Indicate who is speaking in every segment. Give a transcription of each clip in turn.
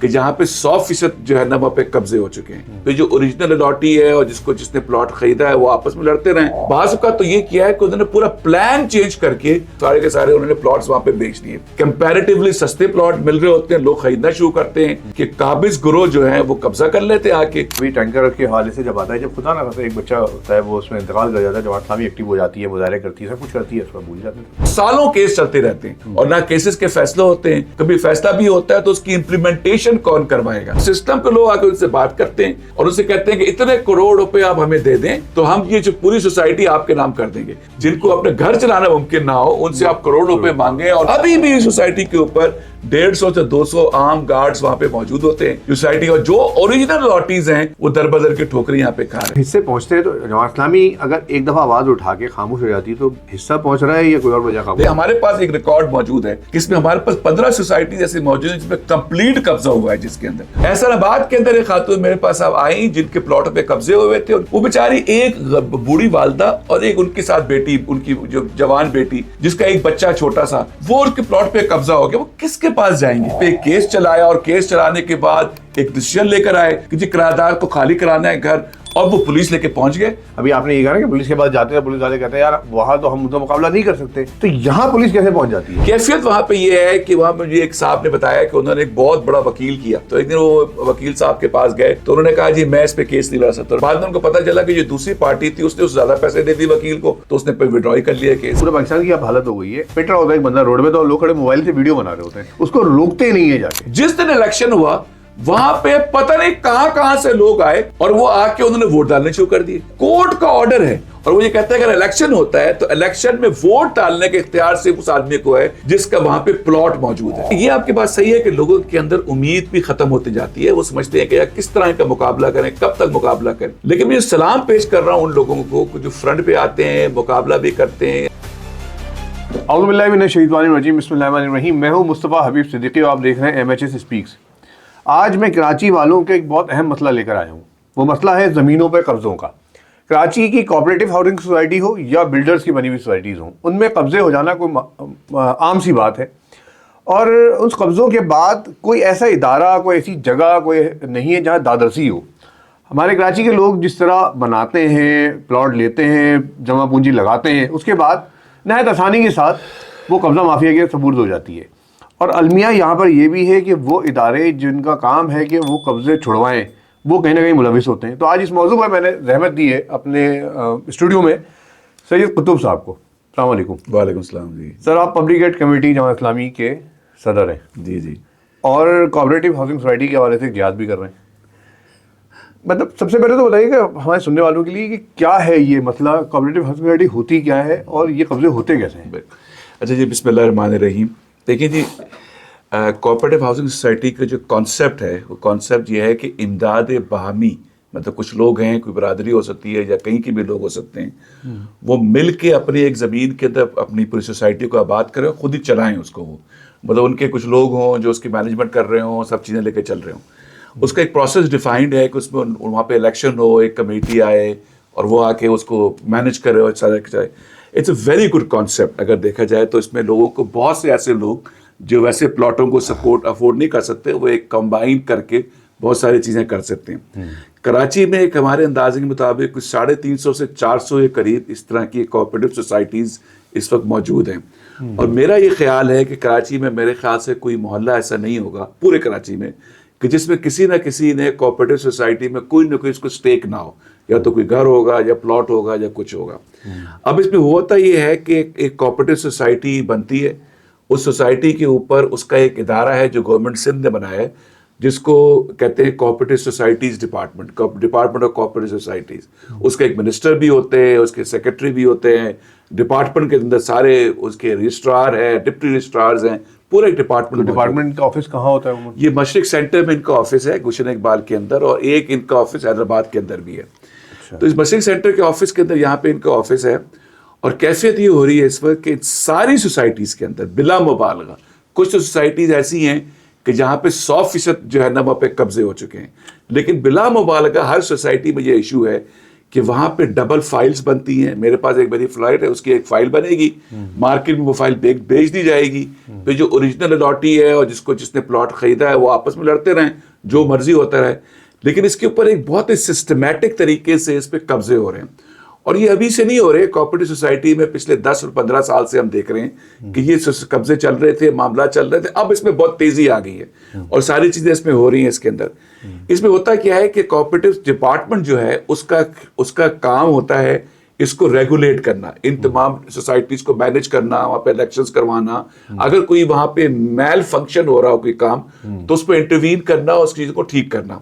Speaker 1: کہ جہاں پہ 100% جو ہے نا وہاں پہ قبضے ہو چکے ہیں. تو جو اوریجنل الاٹی ہے اور جس نے پلاٹ خریدا ہے وہ آپس میں لڑتے رہے. بعض اوقات تو یہ کیا ہے کہ انہوں نے پورا پلان چینج کر کے سارے کے سارے انہوں نے پلاٹس وہاں پہ بیچ دیے. کمپیریٹیولی سستے پلاٹ مل رہے ہوتے ہیں, لوگ خریدنا شروع کرتے ہیں کہ قابض گروہ جو ہیں وہ قبضہ کر لیتے ہیں آ کے.
Speaker 2: ابھی ٹینکر کے حوالے سے جب آتا ہے, جب خدا نہ خاصا ایک بچہ ہوتا ہے وہ اس میں انتقال کر جاتا ہے, جماعت اسلامی ایکٹیو ہو جاتی ہے, مظاہرے کرتی ہے, سب کچھ کرتی ہے, اس پر بھول جاتے ہیں.
Speaker 1: سالوں کیس چلتے رہتے ہیں اور نہ کیسز کے فیصلے ہوتے ہیں. کبھی فیصلہ بھی ہوتا ہے تو اس کی امپلیمنٹیشن کون کروائے گا. سسٹم پہ لوگ آ کے ان سے بات کرتے ہیں اور ان سے کہتے ہیں کہ اتنے کروڑ روپے آپ ہمیں دے دیں تو ہم یہ جو پوری سوسائٹی آپ کے نام کر دیں گے. جن کو اپنے گھر چلانا ممکن نہ ہو ان سے آپ کروڑ روپے مانگیں. اور ابھی بھی سوسائٹی کے اوپر 150 سے 200 عام گارڈز وہاں پہ موجود ہوتے ہیں سوسائٹی, اور جو اوریجنل لاٹیز ہیں وہ در بدر کے ٹھوکریں یہاں پہ کھا رہے ہیں.
Speaker 2: حصے پہنچتے ہیں تو جماعت اسلامی اگر ایک دفعہ آواز اٹھا کے خاموش ہو جاتی تو حصہ پہنچ رہا ہے یا کوئی اور وجہ خاموش؟
Speaker 1: ہمارے پاس ایک ریکارڈ موجود ہے جس میں ہمارے پاس 15 سوسائٹیز ایسی موجود ہیں جس میں کمپلیٹ قبضہ ہوا ہے. جس کے اندر احسان آباد کے اندر ایک خاتون میرے پاس اب آئی جن کے پلاٹ پہ قبضے ہوئے تھے. وہ بیچاری ایک بوڑھی والدہ اور ایک ان کے ساتھ بیٹی, ان کی جو جوان بیٹی جس کا ایک بچہ چھوٹا سا, وہ ان کے پلاٹ پہ قبضہ ہو گیا. وہ کس کے پاس جائیں گے؟ کیس چلایا اور کیس چلانے کے بعد ایک ڈیسیژن لے کر آئے کہ جی کرایہ دار کو خالی کرانا ہے گھر, اور وہ پولیس لے کے پہنچ گئے.
Speaker 2: ابھی آپ نے یہ کہا نا کہ پولیس کے پاس جاتے ہیں, پولیس والے کہتے ہیں یار وہاں تو ہم مقابلہ نہیں کر سکتے, تو یہاں پولیس کیسے پہنچ جاتی ہے؟
Speaker 1: کیفیت وہاں پہ یہ ہے کہ وہاں مجھے ایک صاحب نے بتایا کہ انہوں نے ایک بہت بڑا وکیل کیا. تو ایک دن وہ وکیل صاحب کے پاس گئے تو انہوں نے کہا جی میں اس پہ کیس نہیں لڑ سکتا. بعد میں ان کو پتا چلا کہ جو دوسری پارٹی تھی اس نے زیادہ پیسے دے دی وکیل کو, تو اس نے پہ وڈرا کر لیا کیس.
Speaker 2: پورے پاکستان کی اب حالت ہو گئی ہے, پیٹرا ہوتا ہے ایک بندہ روڈ پہ تو لوگ کھڑے موبائل سے ویڈیو بنا رہے ہوتے ہیں, اس کو روکتے ہی نہیں ہے جا کے.
Speaker 1: جس دن الیکشن ہوا وہاں پہ پتہ نہیں کہاں سے لوگ آئے اور وہ آ کے انہوں نے ووٹ ڈالنے شروع کر دیے. کورٹ کا آرڈر ہے اور وہ یہ کہتا ہے کہ اگر الیکشن ہوتا ہے تو الیکشن میں ووٹ ڈالنے کے اختیار صرف اس آدمی کو ہے جس کا وہاں پہ پلاٹ موجود ہے. یہ آپ کی بات صحیح ہے کہ لوگوں کے اندر امید بھی ختم ہوتی جاتی ہے. وہ سمجھتے ہیں کہ یار کس طرح کا مقابلہ کریں, کب تک مقابلہ کریں. لیکن میں سلام پیش کر رہا ہوں ان لوگوں کو جو فرنٹ پہ آتے ہیں, مقابلہ بھی کرتے ہیں.
Speaker 2: اعوذ باللہ من الشیطان الرجیم, بسم اللہ الرحمن الرحیم. میں ہوں مصطفیٰ حبیب صدیقی اور آپ دیکھ رہے ہیں MHS اسپیکس. آج میں کراچی والوں کے ایک بہت اہم مسئلہ لے کر آیا ہوں. وہ مسئلہ ہے زمینوں پہ قبضوں کا. کراچی کی کوآپریٹو ہاؤسنگ سوسائٹی ہو یا بلڈرز کی بنی ہوئی سوسائٹیز ہوں, ان میں قبضے ہو جانا کوئی عام سی بات ہے. اور اس قبضوں کے بعد کوئی ایسا ادارہ, کوئی ایسی جگہ کوئی نہیں ہے جہاں دادرسی ہو. ہمارے کراچی کے لوگ جس طرح بناتے ہیں, پلاٹ لیتے ہیں, جمع پونجی لگاتے ہیں, اس کے بعد نہایت آسانی کے ساتھ وہ قبضہ مافیا کے سپرد ہو جاتی ہے. اور المیہ یہاں پر یہ بھی ہے کہ وہ ادارے جن کا کام ہے کہ وہ قبضے چھڑوائیں, وہ کہیں نہ کہیں ملوث ہوتے ہیں. تو آج اس موضوع پر میں نے رحمت دی ہے اپنے اسٹوڈیو میں سید قطب صاحب کو. السلام علیکم.
Speaker 1: وعلیکم السلام. جی
Speaker 2: سر, آپ public add committee Jamaat Islami کے صدر ہیں.
Speaker 1: جی جی.
Speaker 2: اور کوآپریٹو ہاؤسنگ سوسائٹی کے حوالے سے جہاد بھی کر رہے ہیں. مطلب سب سے پہلے تو بتائیے کہ ہمارے سننے والوں کے لیے کہ کیا ہے یہ مسئلہ, کوآپریٹو ہاؤسنگ سوسائٹی ہوتی کیا ہے اور یہ قبضے ہوتے کیسے ہیں؟
Speaker 1: اچھا جی, بسم اللہ الرحمن الرحیم. دیکھیں جی, کوآپریٹو ہاؤسنگ سوسائٹی کا جو کانسیپٹ ہے وہ کانسیپٹ یہ ہے کہ امداد باہمی, مطلب کچھ لوگ ہیں, کوئی برادری ہو سکتی ہے یا کہیں کے بھی لوگ ہو سکتے ہیں, وہ مل کے اپنی ایک زمین کے اندر اپنی پوری سوسائٹی کو آباد کریں, خود ہی چلائیں اس کو. وہ مطلب ان کے کچھ لوگ ہوں جو اس کی مینجمنٹ کر رہے ہوں, سب چیزیں لے کے چل رہے ہوں. اس کا ایک پروسیس ڈیفائنڈ ہے کہ اس میں وہاں پہ الیکشن ہو, ایک کمیٹی آئے اور وہ آ کے اس کو مینج کرے اور سارا جائے. It's a very good concept اگر دیکھا جائے تو. اس میں لوگوں کو, بہت سے ایسے لوگ جو ویسے پلاٹوں کو افورڈ نہیں کر سکتے, وہ ایک کمبائن کر کے بہت ساری چیزیں کر سکتے ہیں. کراچی میں ایک ہمارے اندازے کے مطابق کچھ 350 سے 400 کے قریب اس طرح کی کوآپریٹو سوسائٹیز اس وقت موجود ہیں. اور میرا یہ خیال ہے کہ کراچی میں میرے خیال سے کوئی محلہ ایسا نہیں ہوگا پورے کراچی میں کہ جس میں کسی نہ کسی نے کوآپریٹو سوسائٹی میں کوئی نہ کوئی اس کو سٹیک نہ ہو, یا تو کوئی گھر ہوگا یا پلاٹ ہوگا یا کچھ ہوگا. اب اس میں ہوتا یہ ہے کہ ایک کوآپریٹو سوسائٹی بنتی ہے, اس سوسائٹی کے اوپر اس کا ایک ادارہ ہے جو گورنمنٹ سندھ نے بنایا ہے جس کو کہتے ہیں cooperative societies department, department of cooperative societies. اس کے ایک منسٹر بھی ہوتے ہیں, اس کے سیکرٹری بھی ہوتے ہیں. ڈپارٹمنٹ کے اندر سارے اس کے رجسٹرار ہیں, ڈپٹی رجسٹرارز ہیں, پورا ایک
Speaker 2: ڈپارٹمنٹ کا آفس کہاں ہوتا ہے؟
Speaker 1: یہ مشرق سینٹر میں ان کا آفس ہے گلشن اقبال کے اندر, اور ایک ان کا آفس حیدرآباد کے اندر بھی ہے. تو اس مشرق سینٹر کے آفس کے اندر یہاں پہ ان کا آفس ہے. اور کیفیت یہ ہو رہی ہے اس وقت کہ ساری سوسائٹیز کے اندر بلا مبالغہ کچھ تو سوسائٹیز ایسی ہیں کہ جہاں پہ 100% جو ہے نا وہاں پہ قبضے ہو چکے ہیں. لیکن بلا مبالغہ ہر سوسائٹی میں یہ ایشو ہے کہ وہاں پہ ڈبل فائلز بنتی ہیں. میرے پاس ایک بڑی فلائٹ ہے, اس کی ایک فائل بنے گی, مارکیٹ میں وہ فائل بھیج دی جائے گی, پھر جو اوریجنل الاٹی ہے اور جس نے پلاٹ خریدا ہے وہ آپس میں لڑتے رہیں, جو مرضی ہوتا رہے. لیکن اس کے اوپر ایک بہت ہی سسٹمیٹک طریقے سے اس پہ قبضے ہو رہے ہیں, اور یہ ابھی سے نہیں ہو رہے. کوآپریٹو سوسائٹی میں پچھلے 10 اور 15 سال سے ہم دیکھ رہے ہیں کہ یہ قبضے چل رہے تھے, معاملات چل رہے تھے. اب اس میں بہت تیزی آ گئی ہے اور ساری چیزیں اس میں ہو رہی ہیں. اس کے اندر اس میں ہوتا کیا ہے کہ کوآپریٹو ڈپارٹمنٹ جو ہے اس کا کام ہوتا ہے اس کو ریگولیٹ کرنا, ان تمام سوسائٹیز کو مینیج کرنا, وہاں پہ الیکشنز کروانا. اگر کوئی وہاں پہ میل فنکشن ہو رہا ہو کوئی کام تو اس پہ انٹروین کرنا اور اس چیز کو ٹھیک کرنا.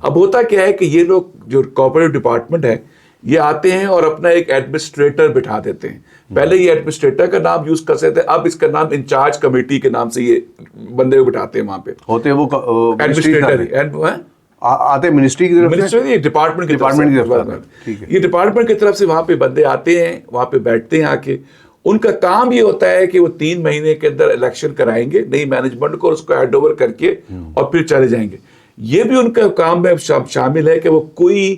Speaker 1: اب ہوتا کیا ہے کہ یہ لوگ جو کوآپریٹو ڈپارٹمنٹ ہے یہ آتے ہیں اور اپنا ایک ایڈمنسٹریٹر بٹھا دیتے ہیں. پہلے یہ ایڈمنسٹریٹر کا نام یوز کر سکتے ہیں, اب اس کا نام انچارج کمیٹی کے نام سے یہ بندے کو بٹھاتے ہیں. وہاں پہ
Speaker 2: ہوتے ہیں وہ
Speaker 1: ایڈمنسٹریٹر
Speaker 2: آتے منسٹری کی طرف سے,
Speaker 1: ڈپارٹمنٹ کی طرف. یہ ڈپارٹمنٹ کی طرف سے وہاں پہ بندے آتے ہیں, وہاں پہ بیٹھتے ہیں آ کے. ان کا کام یہ ہوتا ہے کہ وہ 3 مہینے کے اندر الیکشن کرائیں گے نئی مینجمنٹ کو, اور اس کو ہینڈ اوور کر کے اور پھر چلے جائیں گے. یہ بھی ان کا کام میں شامل ہے کہ وہ کوئی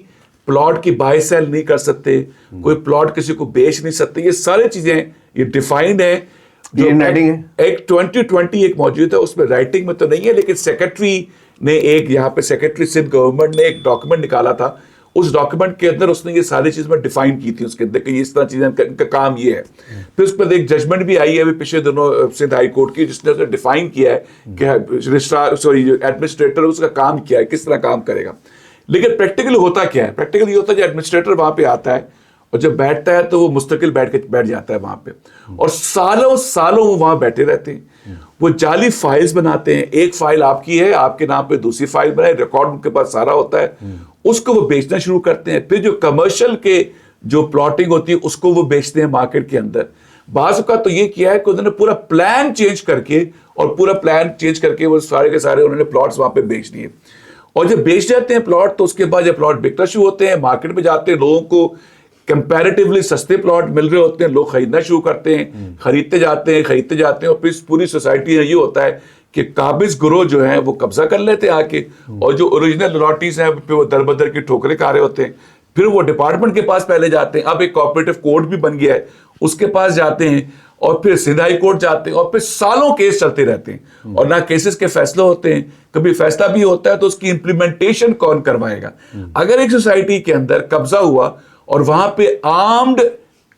Speaker 1: پلاٹ کی بائی سیل نہیں کر سکتے, کوئی پلاٹ کسی کو بیچ نہیں سکتے. یہ ساری چیزیں یہ ڈیفائنڈ ہیں. ایک 2020 ایک موجود ہے, اس میں رائٹنگ میں تو نہیں ہے, لیکن سیکرٹری نے ایک یہاں پہ سیکرٹری سندھ گورنمنٹ نے ایک ڈاکیومنٹ نکالا تھا. اس ڈاکیومنٹ کے اندر اس نے یہ ساری چیز میں ڈیفائن کی تھی اس کے اندر کہ اس طرح چیزیں ان کا کام یہ ہے. پھر اس پر ایک ججمنٹ بھی آئی ہے ابھی پچھلے دنوں سندھ ہائی کورٹ کی, جس نے ڈیفائن کیا ہے کہ ایڈمنسٹریٹر اس کا کام کیا ہے, کس طرح کام کرے گا. لیکن پریکٹیکل ہوتا کیا ہے؟ پریکٹیکل یہ ہوتا ہے کہ ایڈمنسٹریٹر وہاں پہ آتا ہے اور جب بیٹھتا ہے تو وہ مستقل بیٹھ جاتا ہے وہاں پہ, اور سالوں وہ وہاں بیٹھے رہتے ہیں. وہ جعلی فائلز بناتے ہیں. ایک فائل آپ کی ہے, آپ کے نام پہ دوسری فائل بنائے, ریکارڈ ان کے پاس سارا ہوتا ہے. اس کو وہ بیچنا شروع کرتے ہیں. پھر جو کمرشل کے جو پلاٹنگ ہوتی ہے اس کو وہ بیچتے ہیں مارکیٹ کے اندر. بعض اوقات تو یہ کیا ہے کہ انہوں نے پورا پلان چینج کر کے وہ سارے کے سارے انہوں نے پلاٹس وہاں پہ بیچ دیے. اور جب بیچ جاتے ہیں پلاٹ تو اس کے بعد جب پلاٹ بکنا شروع ہوتے ہیں, مارکیٹ میں جاتے ہیں, لوگوں کو کمپیریٹیولی سستے پلاٹ مل رہے ہوتے ہیں, لوگ خریدنا شروع کرتے ہیں, خریدتے جاتے ہیں. اور پھر پوری سوسائٹی میں یہ ہوتا ہے کہ قابض گروہ جو ہیں وہ قبضہ کر لیتے ہیں آ کے, اور جو اوریجنل الاٹیز ہیں پہ وہ در بدر کی ٹھوکریں کھا رہے ہوتے ہیں. پھر وہ ڈپارٹمنٹ کے پاس پہلے جاتے ہیں. اب ایک کوآپریٹو کورٹ بھی بن گیا ہے, اس کے پاس جاتے ہیں, اور پھر سندھ ہائی کورٹ جاتے ہیں, اور پھر سالوں کیس چلتے رہتے ہیں, اور نہ کیسز کے فیصلے ہوتے ہیں. کبھی فیصلہ بھی ہوتا ہے تو اس کی امپلیمنٹیشن کون کروائے گا؟ اگر ایک سوسائٹی کے اندر قبضہ ہوا اور وہاں پہ آرمڈ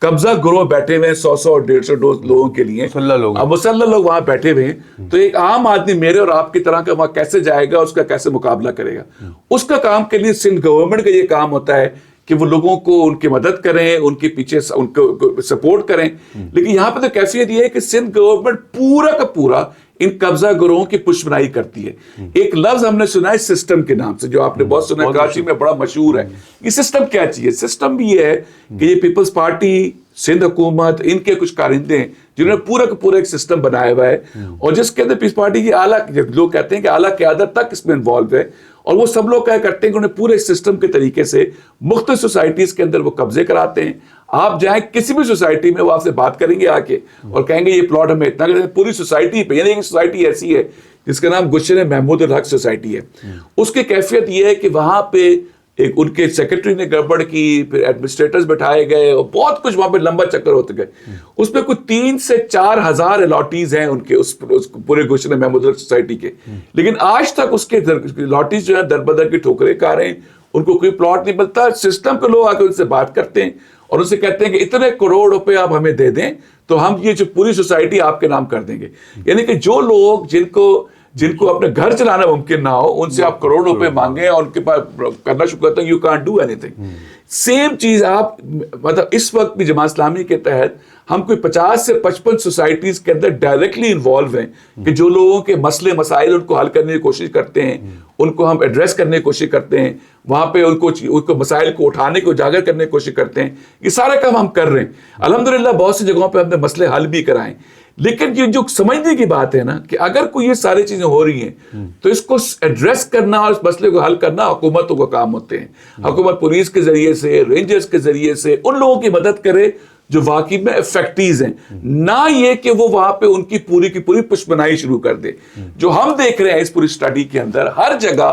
Speaker 1: قبضہ گروہ بیٹھے ہوئے ہیں 100 اور 150 لوگوں کے لیے, مسلح لوگ وہاں بیٹھے ہوئے ہیں, تو ایک عام آدمی میرے اور آپ کی طرح کا وہاں کیسے جائے گا, اس کا کیسے مقابلہ کرے گا؟ اس کا کام کے لیے سندھ گورنمنٹ کا یہ کام ہوتا ہے کہ وہ لوگوں کو ان کی مدد کریں, ان کے پیچھے ان کو سپورٹ کریں. لیکن یہاں پہ تو کیفیت یہ ہے کہ سندھ گورنمنٹ پورا کا پورا ان قبضہ گروہوں کی پشمنائی کرتی ہے. ایک لفظ ہم نے سنا ہے سسٹم کے نام سے, جو آپ نے بہت سنا ہے, کراچی میں بڑا مشہور ہے. یہ سسٹم کیا چیز ہے؟ سسٹم بھی یہ ہے کہ یہ پیپلز پارٹی, سندھ حکومت, ان کے کچھ کارندے ہیں جنہوں نے پورا کا پورا ایک سسٹم بنایا ہوا ہے, اور جس کے اندر پیپلز پارٹی کی اعلیٰ, لوگ کہتے ہیں کہ اعلیٰ قیادت تک اس میں انوالو ہے, اور وہ سب لوگ کیا کرتے ہیں کہ انہیں پورے سسٹم کے طریقے سے مختلف سوسائٹیز کے اندر وہ قبضے کراتے ہیں. آپ جائیں کسی بھی سوسائٹی میں, وہ آپ سے بات کریں گے آ کے اور کہیں گے یہ پلاٹ ہمیں اتنا کریں, پوری سوسائٹی پہ. یعنی ایک سوسائٹی ایسی ہے جس کا نام گلشن محمود الحق سوسائٹی ہے. اس کی کیفیت یہ ہے کہ وہاں پہ ایک ان کے سیکرٹری نے گڑبڑ کی, پھر ایڈمنسٹریٹرز بٹھائے گئے, اور بہت کچھ وہاں پہ لمبا چکر ہوتے گئے. اس پہ کچھ 3 سے 4 ہزار الاٹیز ہیں ان کے اس پورے گلشن محمود الحق سوسائٹی کے. لیکن آج تک اس کے الاٹیز جو ہیں در بدر کی ٹھوکریں کھا رہے ہیں, ان کو کوئی پلاٹ نہیں ملتا. سسٹم کے لوگ آ کے ان سے بات کرتے ہیں اور ان سے کہتے ہیں کہ اتنے کروڑ روپے آپ ہمیں دے دیں تو ہم یہ جو پوری سوسائٹی آپ کے نام کر دیں گے. یعنی کہ جو لوگ جن کو اپنے گھر چلانا ممکن نہ ہو, ان سے آپ کروڑ روپے مانگیں اور ان کے پاس کرنا شروع کرتے ہیں, you can't do any thing. Same چیز آپ مطلب اس وقت بھی جماعت اسلامی کے تحت ہم کوئی 50 سے 55 سوسائٹیز کے اندر ڈائریکٹلی انوالو ہیں کہ جو لوگوں کے مسئلے مسائل ان کو حل کرنے کی کوشش کرتے ہیں, ان کو ہم ایڈریس کرنے کی کوشش کرتے ہیں, وہاں پہ ان کو مسائل کو اٹھانے کو اجاگر کرنے کی کوشش کرتے ہیں. یہ سارا کام ہم کر رہے ہیں الحمدللہ. بہت سی جگہوں پہ ہم نے مسئلے حل بھی کرائے. لیکن یہ جو سمجھنے کی بات ہے نا کہ اگر کوئی یہ ساری چیزیں ہو رہی ہیں تو اس کو ایڈریس کرنا اور اس مسئلے کو حل کرنا حکومتوں کا کام ہوتے ہیں. حکومت پولیس کے ذریعے سے, رینجرز کے ذریعے سے ان لوگوں کی مدد کرے جو واقعی میں افیکٹیز ہیں, نہ یہ کہ وہ وہاں پہ ان کی پوری پشمنائی شروع کر دے. جو ہم دیکھ رہے ہیں اس پوری اسٹڈی کے اندر, ہر جگہ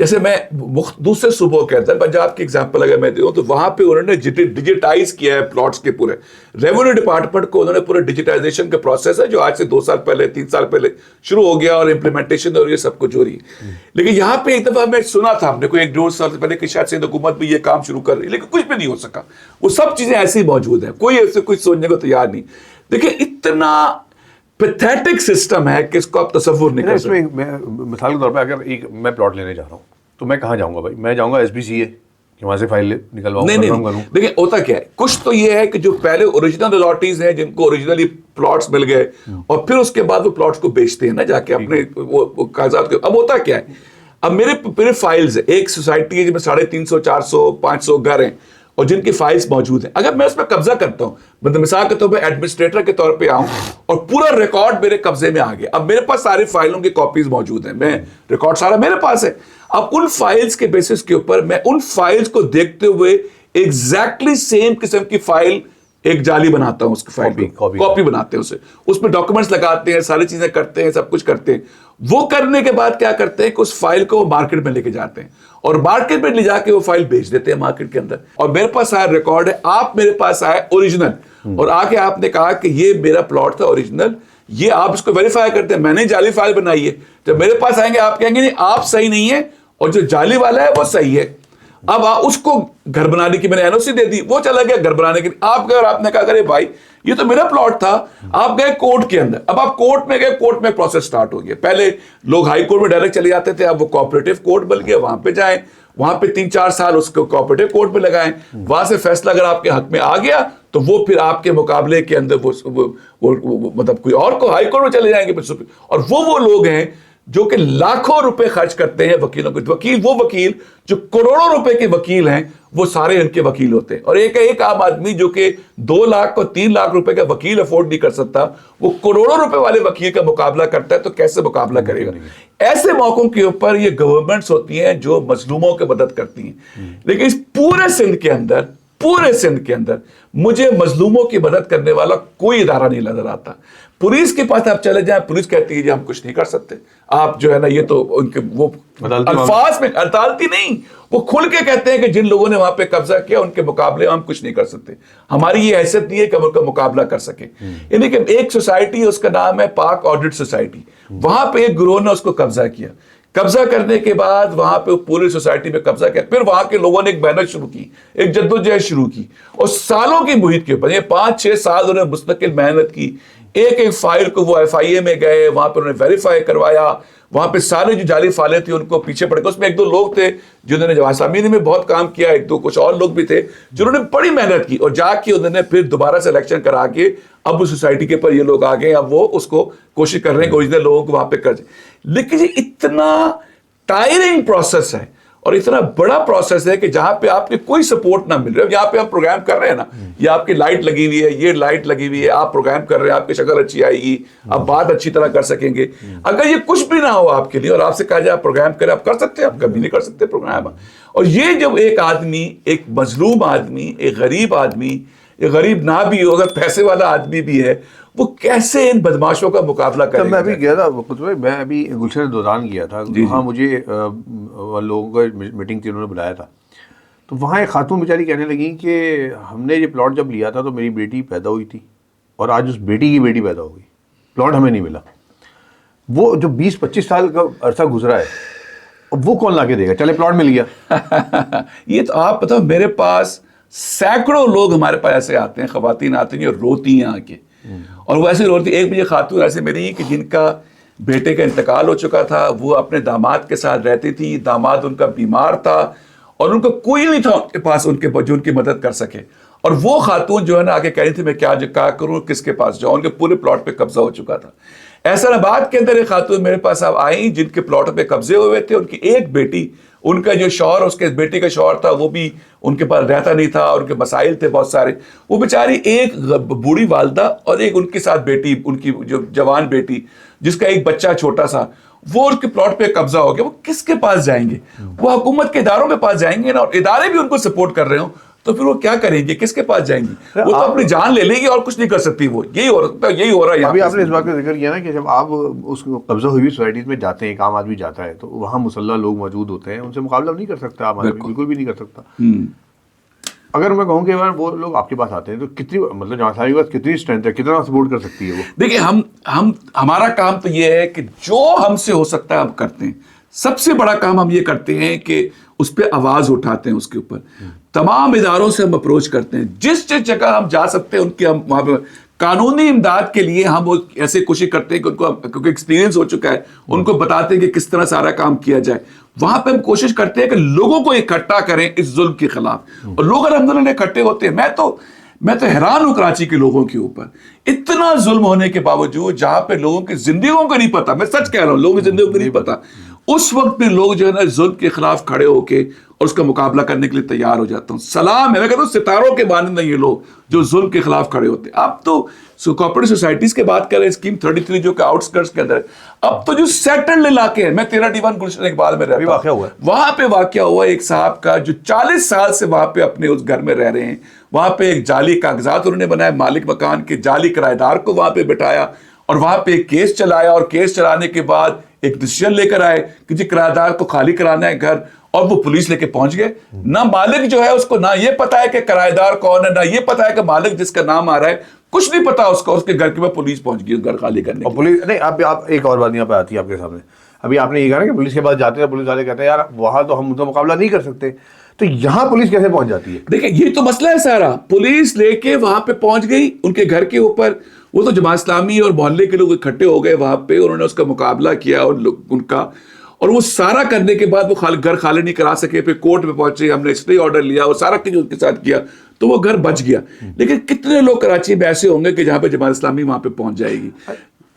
Speaker 1: جیسے میں دوسرے صوبوں کے اندر پنجاب کی ایگزامپل اگر میں دوں تو وہاں پہ انہوں نے ڈیجیٹائز کیا ہے پلاٹس کے پورے. ریونیو ڈپارٹمنٹ کو انہوں نے پورے ڈیجیٹائزیشن کا پروسیس ہے جو آج سے 2 سال پہلے 3 سال پہلے شروع ہو گیا اور امپلیمنٹیشن اور یہ سب کچھ ہو رہی ہے. لیکن یہاں پہ ایک دفعہ میں سنا تھا ہم نے کوئی 1-2 سال سے پہلے کہ شاید سے حکومت بھی یہ کام شروع کر رہی ہے, لیکن کچھ بھی نہیں ہو سکا. وہ سب چیزیں ایسی ہی موجود ہیں, کوئی ایسے کچھ سوچنے کو تیار نہیں. دیکھیں اتنا پیتھیٹک سسٹم ہے کہ اس کو آپ تصور نہیں کر سکتے.
Speaker 2: مثال کے طور پہ اگر میں پلاٹ لینے جا رہا ہوں تو میں کہاں جاؤں گا بھائی؟ میں جاؤں گا SBCA کہ وہاں سے فائل نکلواؤں.
Speaker 1: نہیں دیکھیں ہوتا کیا ہے, کچھ تو یہ ہے کہ جو پہلے اوریجنل الاٹیز ہیں جن کو اوریجنلی پلاٹس مل گئے اور پھر اس کے بعد وہ پلاٹس کو بیچتے ہیں نا جا کے اپنے وہ کاغذات کے. اب ہوتا کیا ہے, اب میرے فائلز ہیں, ایک سوسائٹی ہے جس میں 350 400 500 گھر ہیں اور جن کی فائلز موجود ہیں. اگر میں اس پہ قبضہ کرتا ہوں, مطلب مثال کے طور پہ ایڈمنسٹریٹر کے طور پہ آؤں اور پورا ریکارڈ میرے قبضے میں آ گیا, اب میرے پاس ساری فائلوں کی کاپیز موجود ہیں, میں ریکارڈ سارا میرے پاس ہے. اب ان فائلز کے بیسس کے اوپر میں ان فائلز کو دیکھتے ہوئے ایگزیکٹلی سیم قسم کی فائل ایک جعلی بناتا ہوں, اس کی فائل کاپی بناتے ہیں, اسے اس میں ڈاکومنٹس لگاتے ہیں, ساری چیزیں کرتے ہیں, سب کچھ کرتے ہیں. وہ کرنے کے بعد کیا کرتے ہیں کہ اس فائل کو مارکیٹ میں لے کے جاتے ہیں اور مارکیٹ میں لے جا کے وہ فائل بیچ دیتے ہیں مارکیٹ کے اندر. اور میرے پاس آیا ریکارڈ ہے, آپ میرے پاس آئے اوریجنل اور آ کے آپ نے کہا کہ یہ میرا پلاٹ تھا اوریجنل, یہ آپ اس کو ویریفائی کرتے ہیں, میں نے جعلی فائل بنائی ہے. جب میرے پاس آئیں گے آپ کہیں گے نہیں آپ صحیح نہیں ہے اور جو جعلی والا ہے وہ صحیح ہے. اب اس کو گھر بنانے کی میں نے NOC دے دی, وہ چلا گیا گھر بنانے کی. آپ گئے اور آپ نے کہا کرے بھائی یہ تو میرا پلاٹ تھا, آپ گئے کورٹ کے اندر. اب آپ کورٹ میں گئے, کورٹ میں پروسیس سٹارٹ ہو گیا. پہلے لوگ ہائی کورٹ میں ڈائریکٹ چلے جاتے تھے, اب وہ کوآپریٹو کورٹ بن گیا, وہاں پہ جائیں, وہاں پہ 3-4 سال اس کو کوآپریٹو کورٹ میں لگائیں, وہاں سے فیصلہ اگر آپ کے حق میں آ گیا تو وہ پھر آپ کے مقابلے کے اندر مطلب کوئی اور کو ہائی کورٹ میں چلے جائیں گے. اور وہ لوگ ہیں جو کہ لاکھوں روپے خرچ کرتے ہیں وکیلوں کے. وہ وکیل جو کروڑوں روپے کے وکیل ہیں وہ سارے ان کے وکیل ہوتے ہیں. اور ایک عام آدمی جو کہ 2 لاکھ اور 3 لاکھ روپے کا وکیل افورڈ نہیں کر سکتا, وہ کروڑوں روپے والے وکیل کا مقابلہ کرتا ہے, تو کیسے مقابلہ کرے گا؟ ایسے موقعوں کے اوپر یہ گورنمنٹس ہوتی ہیں جو مظلوموں کی مدد کرتی ہیں. لیکن اس پورے سندھ کے اندر مجھے مظلوموں کی مدد کرنے والا کوئی ادارہ نہیں نظر آتا. پولیس کے پاس آپ چلے جائیں, پولیس کہتی ہے جی ہم کچھ نہیں کر سکتے, آپ جو ہے نا, یہ تو ان کے وہ الفاظ میں عدالتی نہیں, وہ کھل کے کہتے ہیں کہ جن لوگوں نے وہاں پہ قبضہ کیا ان کے مقابلے ہم کچھ نہیں کر سکتے, ہماری یہ حیثیت نہیں ہے کہ ہم ان کا مقابلہ کر سکیں. یعنی کہ ایک سوسائٹی اس کا نام ہے پاک آڈٹ سوسائٹی, وہاں پہ ایک گروہ نے اس کو قبضہ کیا. قبضہ کرنے کے بعد وہاں پہ پوری سوسائٹی میں قبضہ کیا, پھر وہاں کے لوگوں نے ایک محنت شروع کی, ایک جدوجہد شروع کی, اور سالوں کی محیط کے اوپر, یہ 5-6 سال انہوں نے مستقل محنت کی. ایک فائل کو وہ FIA میں گئے, وہاں پہ انہوں نے ویریفائی کروایا, وہاں پہ سارے جو جعلی فائلیں تھیں ان کو پیچھے پڑ گئے. اس میں 1-2 لوگ تھے جنہوں نے جواسامین میں بہت کام کیا, 1-2 کچھ اور لوگ بھی تھے جنہوں نے بڑی محنت کی, اور جا کے انہوں نے پھر دوبارہ سے الیکشن کرا کے اب اس سوسائٹی کے پر یہ لوگ آ گئے, اب وہ اس کو کوشش کر رہے ہیں کہ اوریجنل لوگوں کو وہاں پہ کر دیں. لیکن یہ اتنا ٹائرنگ پروسیس ہے اور اتنا بڑا پروسیس ہے کہ جہاں پہ آپ کی کوئی سپورٹ نہ مل رہی ہے. یہاں پہ آپ پروگرام کر رہے ہیں نا, یہ آپ کی لائٹ لگی ہوئی ہے, یہ لائٹ لگی ہوئی ہے, آپ پروگرام کر رہے ہیں, آپ کی شکل اچھی آئے گی, آپ بات اچھی طرح کر سکیں گے. اگر یہ کچھ بھی نہ ہو آپ کے لیے اور آپ سے کہا جائے آپ پروگرام کریں, آپ کر سکتے ہیں, آپ کبھی نہیں کر سکتے پروگرام. اور یہ جب ایک آدمی, ایک مظلوم آدمی, ایک غریب آدمی, ایک غریب نہ بھی ہو, اگر پیسے والا آدمی بھی ہے, وہ کیسے ان بدماشوں کا مقابلہ کرے گا؟
Speaker 2: میں ابھی گیا تھا, میں ابھی گلشن دوران گیا تھا, وہاں مجھے لوگوں کا میٹنگ تھی, انہوں نے بلایا تھا. تو وہاں ایک خاتون بیچاری کہنے لگی کہ ہم نے یہ پلاٹ جب لیا تھا تو میری بیٹی پیدا ہوئی تھی اور آج اس بیٹی کی بیٹی پیدا ہو گئی, پلاٹ ہمیں نہیں ملا. وہ جو 20-25 سال کا عرصہ گزرا ہے, اب وہ کون لا کے دے گا؟ چلے پلاٹ مل گیا.
Speaker 1: یہ تو آپ بتاؤ, میرے پاس سینکڑوں لوگ ہمارے پاس ایسے آتے ہیں, خواتین آتی ہیں اور روتی ہیں آ کے, اور وہ ایسے روتی. ایک مجھے خاتون ایسے میری کہ جن کا بیٹے کا انتقال ہو چکا تھا, وہ اپنے داماد کے ساتھ رہتی تھی, داماد ان کا بیمار تھا اور ان کو کوئی نہیں تھا ان کے پاس ان کے جو ان کی مدد کر سکے. اور وہ خاتون جو ہے نا آگے کہہ رہی تھی میں کیا کروں, کس کے پاس جاؤں, ان کے پورے پلاٹ پہ قبضہ ہو چکا تھا. احسان آباد کے اندر ایک خاتون میرے پاس اب آئیں جن کے پلاٹ پہ قبضے ہوئے تھے, ان کی ایک بیٹی, ان کا جو شوہر, اس کے بیٹی کا شوہر تھا, وہ بھی ان کے پاس رہتا نہیں تھا, اور ان کے مسائل تھے بہت سارے. وہ بیچاری ایک بوڑھی والدہ اور ایک ان کے ساتھ بیٹی, ان کی جو جوان بیٹی جس کا ایک بچہ چھوٹا سا, وہ اس کے پلاٹ پہ قبضہ ہو گیا. وہ کس کے پاس جائیں گے؟ وہ حکومت کے اداروں کے پاس جائیں گے نا, اور ادارے بھی ان کو سپورٹ کر رہے ہوں تو پھر وہ کیا کریں گے, کس کے پاس جائیں گی؟ وہ تو اپنی جان لے لیں گی اور کچھ نہیں کر سکتی. وہ یہی ہو رہا ہے, یہی ہو رہا ہے.
Speaker 2: ابھی آپ نے اس بات کا ذکر کیا نا کہ جب آپ اس قبضہ ہوئی سوسائٹیز میں جاتے ہیں, ایک عام آدمی جاتا ہے تو وہاں مسلح لوگ موجود ہوتے ہیں, ان سے مقابلہ نہیں کر سکتا عام آدمی, بالکل بھی نہیں کر سکتا. اگر میں کہوں کہ یار وہ لوگ آپ کے پاس آتے ہیں تو کتنی مطلب جماعت اسلامی کے پاس کتنی اسٹرینتھ ہے, کتنا سپورٹ کر سکتی ہے وہ؟
Speaker 1: دیکھیں ہمارا کام تو یہ ہے کہ جو ہم سے ہو سکتا ہے ہم کرتے ہیں. سب سے بڑا کام ہم یہ کرتے ہیں کہ اس پہ آواز اٹھاتے ہیں, اس کے اوپر تمام اداروں سے ہم اپروچ کرتے ہیں, جس جگہ ہم جا سکتے ہیں ان کی ہم وہاں پہ قانونی امداد کے لیے ہم ایسے کوشش کرتے ہیں کہ ان کو, کیونکہ ایکسپیرینس ہو چکا ہے, ان کو بتاتے ہیں کہ کس طرح سارا کام کیا جائے. وہاں پہ ہم کوشش کرتے ہیں کہ لوگوں کو اکٹھا کریں اس ظلم کے خلاف, اور لوگ الحمدللہ اکٹھے ہوتے ہیں. میں تو حیران ہوں کراچی کے لوگوں کے اوپر, اتنا ظلم ہونے کے باوجود جہاں پہ لوگوں کی زندگیوں کو نہیں پتا, میں سچ کہہ رہا ہوں, لوگوں کی زندگیوں کو نہیں پتا, اس وقت بھی لوگ جو ہے نا ظلم کے خلاف کھڑے ہو کے اور اس کا مقابلہ کرنے کے لیے تیار ہو جاتا ہوں. سلام ہے, میں کہتا ہوں ستاروں کے مانند ہیں یہ لوگ جو ظلم کے خلاف کھڑے ہوتے ہیں. اب تو کوآپریٹو سوسائٹیز کے بات کریں, اسکیم 33 جو کہ آؤٹ اسکرٹس کے اندر ہے, اب تو جو سیٹلڈ علاقے ہیں, میں 13 ڈیوان گلشن اقبال میں رہتا ہوں, وہاں پہ واقعہ ہوا ایک صاحب کا جو 40 سال سے وہاں پہ اپنے اس گھر میں رہ رہے ہیں. وہاں پہ ایک جعلی کاغذات انہوں نے بنایا, مالک مکان کے جعلی کرایہ دار کو وہاں پہ بٹھایا اور وہاں پہ ایک کیس چلایا, اور کیس چلانے کے بعد ایک ڈیسیژن لے کر آئے کہ جی کرایہ دار کو خالی کرانا ہے گھر, اور وہ پولیس لے کے پہنچ گئے. نہ مالک جو ہے اس کو نہ یہ پتا ہے کہ کرایہ دار کون ہے, نہ یہ پتا ہے کہ مالک جس کا نام آ رہا ہے, کچھ نہیں پتا اس کو. اس کے گھر کے بعد پولیس پہنچ گئی گھر خالی کرنے.
Speaker 2: اور پولیس نہیں, آپ ایک اور بات یہاں پہ آتی ہے آپ کے سامنے. ابھی آپ نے یہ کہا نا کہ پولیس کے پاس جاتے ہیں, پولیس والے کہتے ہیں یار وہاں تو ہم ان کا مقابلہ نہیں کر سکتے, تو یہاں پولیس کیسے پہنچ جاتی ہے؟
Speaker 1: دیکھیں یہ تو مسئلہ ہے سارا. پولیس لے کے وہاں پہ پہنچ گئی ان کے گھر کے اوپر, وہ تو جماعت اسلامی اور محلے کے لوگ اکٹھے ہو گئے وہاں پہ, انہوں نے اس کا مقابلہ کیا اور ان کا, اور وہ سارا کرنے کے بعد وہ گھر خالی نہیں کرا سکے. پھر کورٹ میں پہنچے, ہم نے اسٹے آرڈر لیا, وہ سارا کچھ ان کے ساتھ کیا, تو وہ گھر بچ گیا. لیکن کتنے لوگ کراچی میں ایسے ہوں گے کہ جہاں پہ جماعت اسلامی وہاں پہ پہنچ جائے گی؟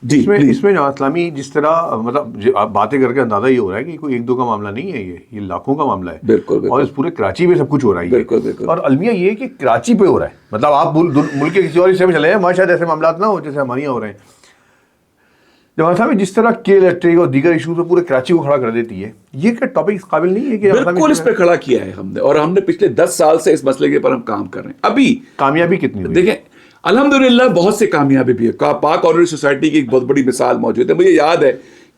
Speaker 2: جی اس میں جماعت اسلامی جس طرح مطلب باتیں کر کے اندازہ یہ ہو رہا ہے کہ کوئی ایک دو کا معاملہ نہیں ہے, یہ لاکھوں کا معاملہ ہے.
Speaker 1: بالکل,
Speaker 2: اور اس پورے کراچی میں سب کچھ ہو رہا ہے.
Speaker 1: بالکل بالکل.
Speaker 2: اور المیہ یہ ہے کہ کراچی پہ ہو رہا ہے, مطلب آپ ملک کے کسی اور حصے میں چلے ہیں, وہاں شاید ایسے معاملات نہ ہو جیسے ہمارے یہاں ہو رہے ہیں. جماعت اسلامی جس طرح کے الیکٹرک اور دیگر ایشوز پہ پورے کراچی کو کھڑا کر دیتی ہے, یہ کیا ٹاپک اس قابل نہیں ہے کہ
Speaker 1: بالکل اس پہ کھڑا کیا ہے ہم نے, اور ہم نے پچھلے 10 سال سے اس مسئلے کے اوپر ہم کام کر رہے ہیں. ابھی
Speaker 2: کامیابی کتنی ہوئی؟
Speaker 1: دیکھیں الحمدللہ بہت سے کامیابی بھی ہے. پاک آرڈر سوسائٹی کی ایک بہت بڑی مثال موجود ہے. مجھے یاد ہے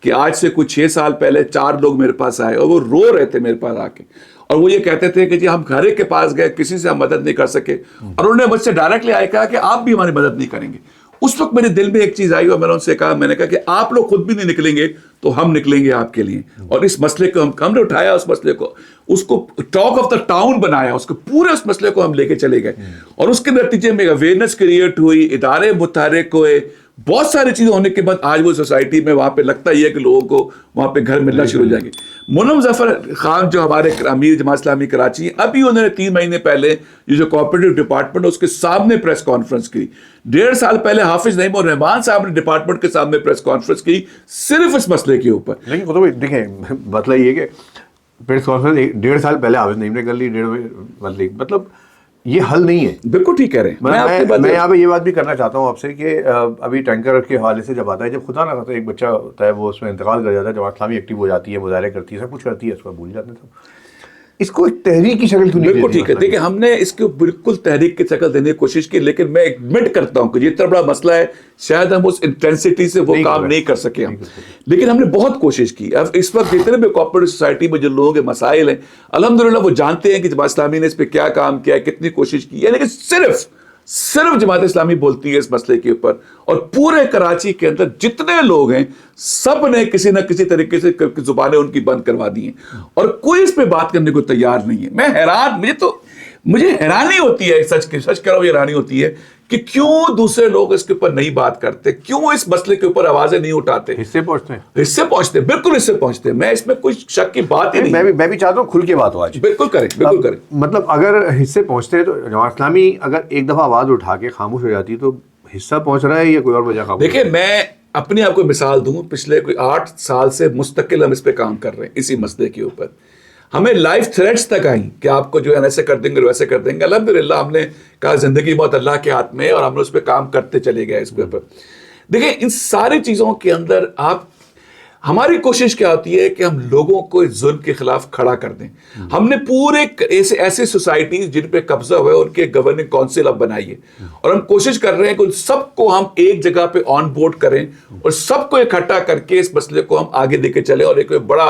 Speaker 1: کہ آج سے کچھ 6 سال پہلے 4 لوگ میرے پاس آئے اور وہ رو رہے تھے میرے پاس آ کے, اور وہ یہ کہتے تھے کہ جی ہم گھر کے پاس گئے, کسی سے ہم مدد نہیں کر سکے, اور انہوں نے مجھ سے ڈائریکٹلی آئے کہا کہ آپ بھی ہماری مدد نہیں کریں گے. اس وقت میرے دل میں ایک چیز آئی اور میں نے ان سے کہا, میں نے کہا کہ آپ لوگ خود بھی نہیں نکلیں گے تو ہم نکلیں گے آپ کے لیے. اور اس مسئلے کو ہم نے اٹھایا, اس مسئلے کو, اس کو ٹاک آف دا ٹاؤن بنایا, اس کو پورے اس مسئلے کو ہم لے کے چلے گئے, اور اس کے نتیجے میں اویئرنیس کریٹ ہوئی, ادارے متحرک ہوئے, بہت ساری چیزیں ہونے کے بعد آج وہ سوسائٹی میں وہاں پہ لگتا ہی ہے کہ لوگوں کو وہاں پہ گھر ملنا شروع ہو جائیں گے. منم ظفر خان جو ہمارے امیر جماعت اسلامی کراچی ہیں, ابھی انہوں نے 3 مہینے پہلے یہ جو کوآپریٹو ڈپارٹمنٹ اس کے سامنے پریس کانفرنس کی. 1.5 سال پہلے حافظ نعیم الرحمان صاحب نے ڈپارٹمنٹ کے سامنے پریس کانفرنس کی صرف اس مسئلے کے اوپر.
Speaker 2: لیکن خود دیکھیں مسئلہ یہ کہ پریس کانفرنس 1.5 سال پہلے حافظ نعیم نے کر لی, مطلب یہ حل نہیں ہے.
Speaker 1: بالکل ٹھیک کہہ رہے ہیں.
Speaker 2: میں یہاں پہ یہ بات بھی کرنا چاہتا ہوں آپ سے کہ ابھی ٹینکر کے حوالے سے جب آتا ہے, جب خدا نہ کرتا ایک بچہ ہوتا ہے وہ اس میں انتقال کر جاتا ہے, جماعت اسلامی ایکٹیو ہو جاتی ہے, مظاہرے کرتی ہے, سب کچھ کرتی ہے, اس کو بھول جاتے ہیں سب. اس کو ایک تحریک کی شکل کیوں نہیں دیتے؟
Speaker 1: بالکل ٹھیک ہے. دیکھیں ہم نے اس کو بالکل تحریک کی شکل دینے کی کوشش کی, لیکن میں ایڈمٹ کرتا ہوں کہ یہ اتنا بڑا مسئلہ ہے, شاید ہم اس انٹینسٹی سے وہ کام نہیں کر سکے ہم, لیکن ہم نے بہت کوشش کی. اب اس وقت جتنے بھی کوآپریٹو سوسائٹی میں جو لوگوں کے مسائل ہیں الحمدللہ وہ جانتے ہیں کہ جماعت اسلامی نے اس پہ کیا کام کیا ہے, کتنی کوشش کی ہے, لیکن صرف جماعت اسلامی بولتی ہے اس مسئلے کے اوپر, اور پورے کراچی کے اندر جتنے لوگ ہیں سب نے کسی نہ کسی طریقے سے زبانیں ان کی بند کروا دی ہیں, اور کوئی اس پہ بات کرنے کو تیار نہیں ہے. میں حیران, مجھے حیرانی ہوتی ہے, سچ کہہ رہا ہوں, حیرانی ہوتی ہے کہ کیوں دوسرے لوگ اس کے اوپر نہیں بات کرتے, کیوں اس مسئلے کے اوپر آوازیں نہیں اٹھاتے.
Speaker 2: حصے پہنچتے ہیں,
Speaker 1: بالکل حصے پہنچتے ہیں. میں اس میں کوئی شک کی بات ہی نہیں.
Speaker 2: میں بھی چاہتا ہوں کھل کے بات ہو آج.
Speaker 1: بالکل کریں.
Speaker 2: مطلب اگر حصے پہنچتے ہیں تو جماعت اسلامی اگر ایک دفعہ آواز اٹھا کے خاموش ہو جاتی تو حصہ پہنچ رہا ہے یا کوئی اور وجہ خاموش؟
Speaker 1: دیکھیں میں اپنی آپ کو مثال دوں, پچھلے کوئی 8 سال سے مستقل ہم اس پہ کام کر رہے ہیں اسی مسئلے کے اوپر. ہمیں لائف تھریٹس تک آئیں کہ آپ کو جو ہے ایسے کر دیں گے ویسے کر دیں گے. الحمدللہ ہم نے کہا زندگی بہت اللہ کے ہاتھ میں ہے, اور ہم نے اس پہ کام کرتے چلے گئے اس پہ. دیکھیں ان ساری چیزوں کے اندر ہماری کوشش کیا ہوتی ہے کہ ہم لوگوں کو اس ظلم کے خلاف کھڑا کر دیں. ہم نے پورے ایسے سوسائٹیز جن پہ قبضہ ہوا ہے ان کے گورننگ کونسل اب بنائی ہے, اور ہم کوشش کر رہے ہیں کہ ان سب کو ہم ایک جگہ پہ آن بورڈ کریں اور سب کو اکٹھا کر کے اس مسئلے کو ہم آگے لے کے چلیں اور ایک بڑا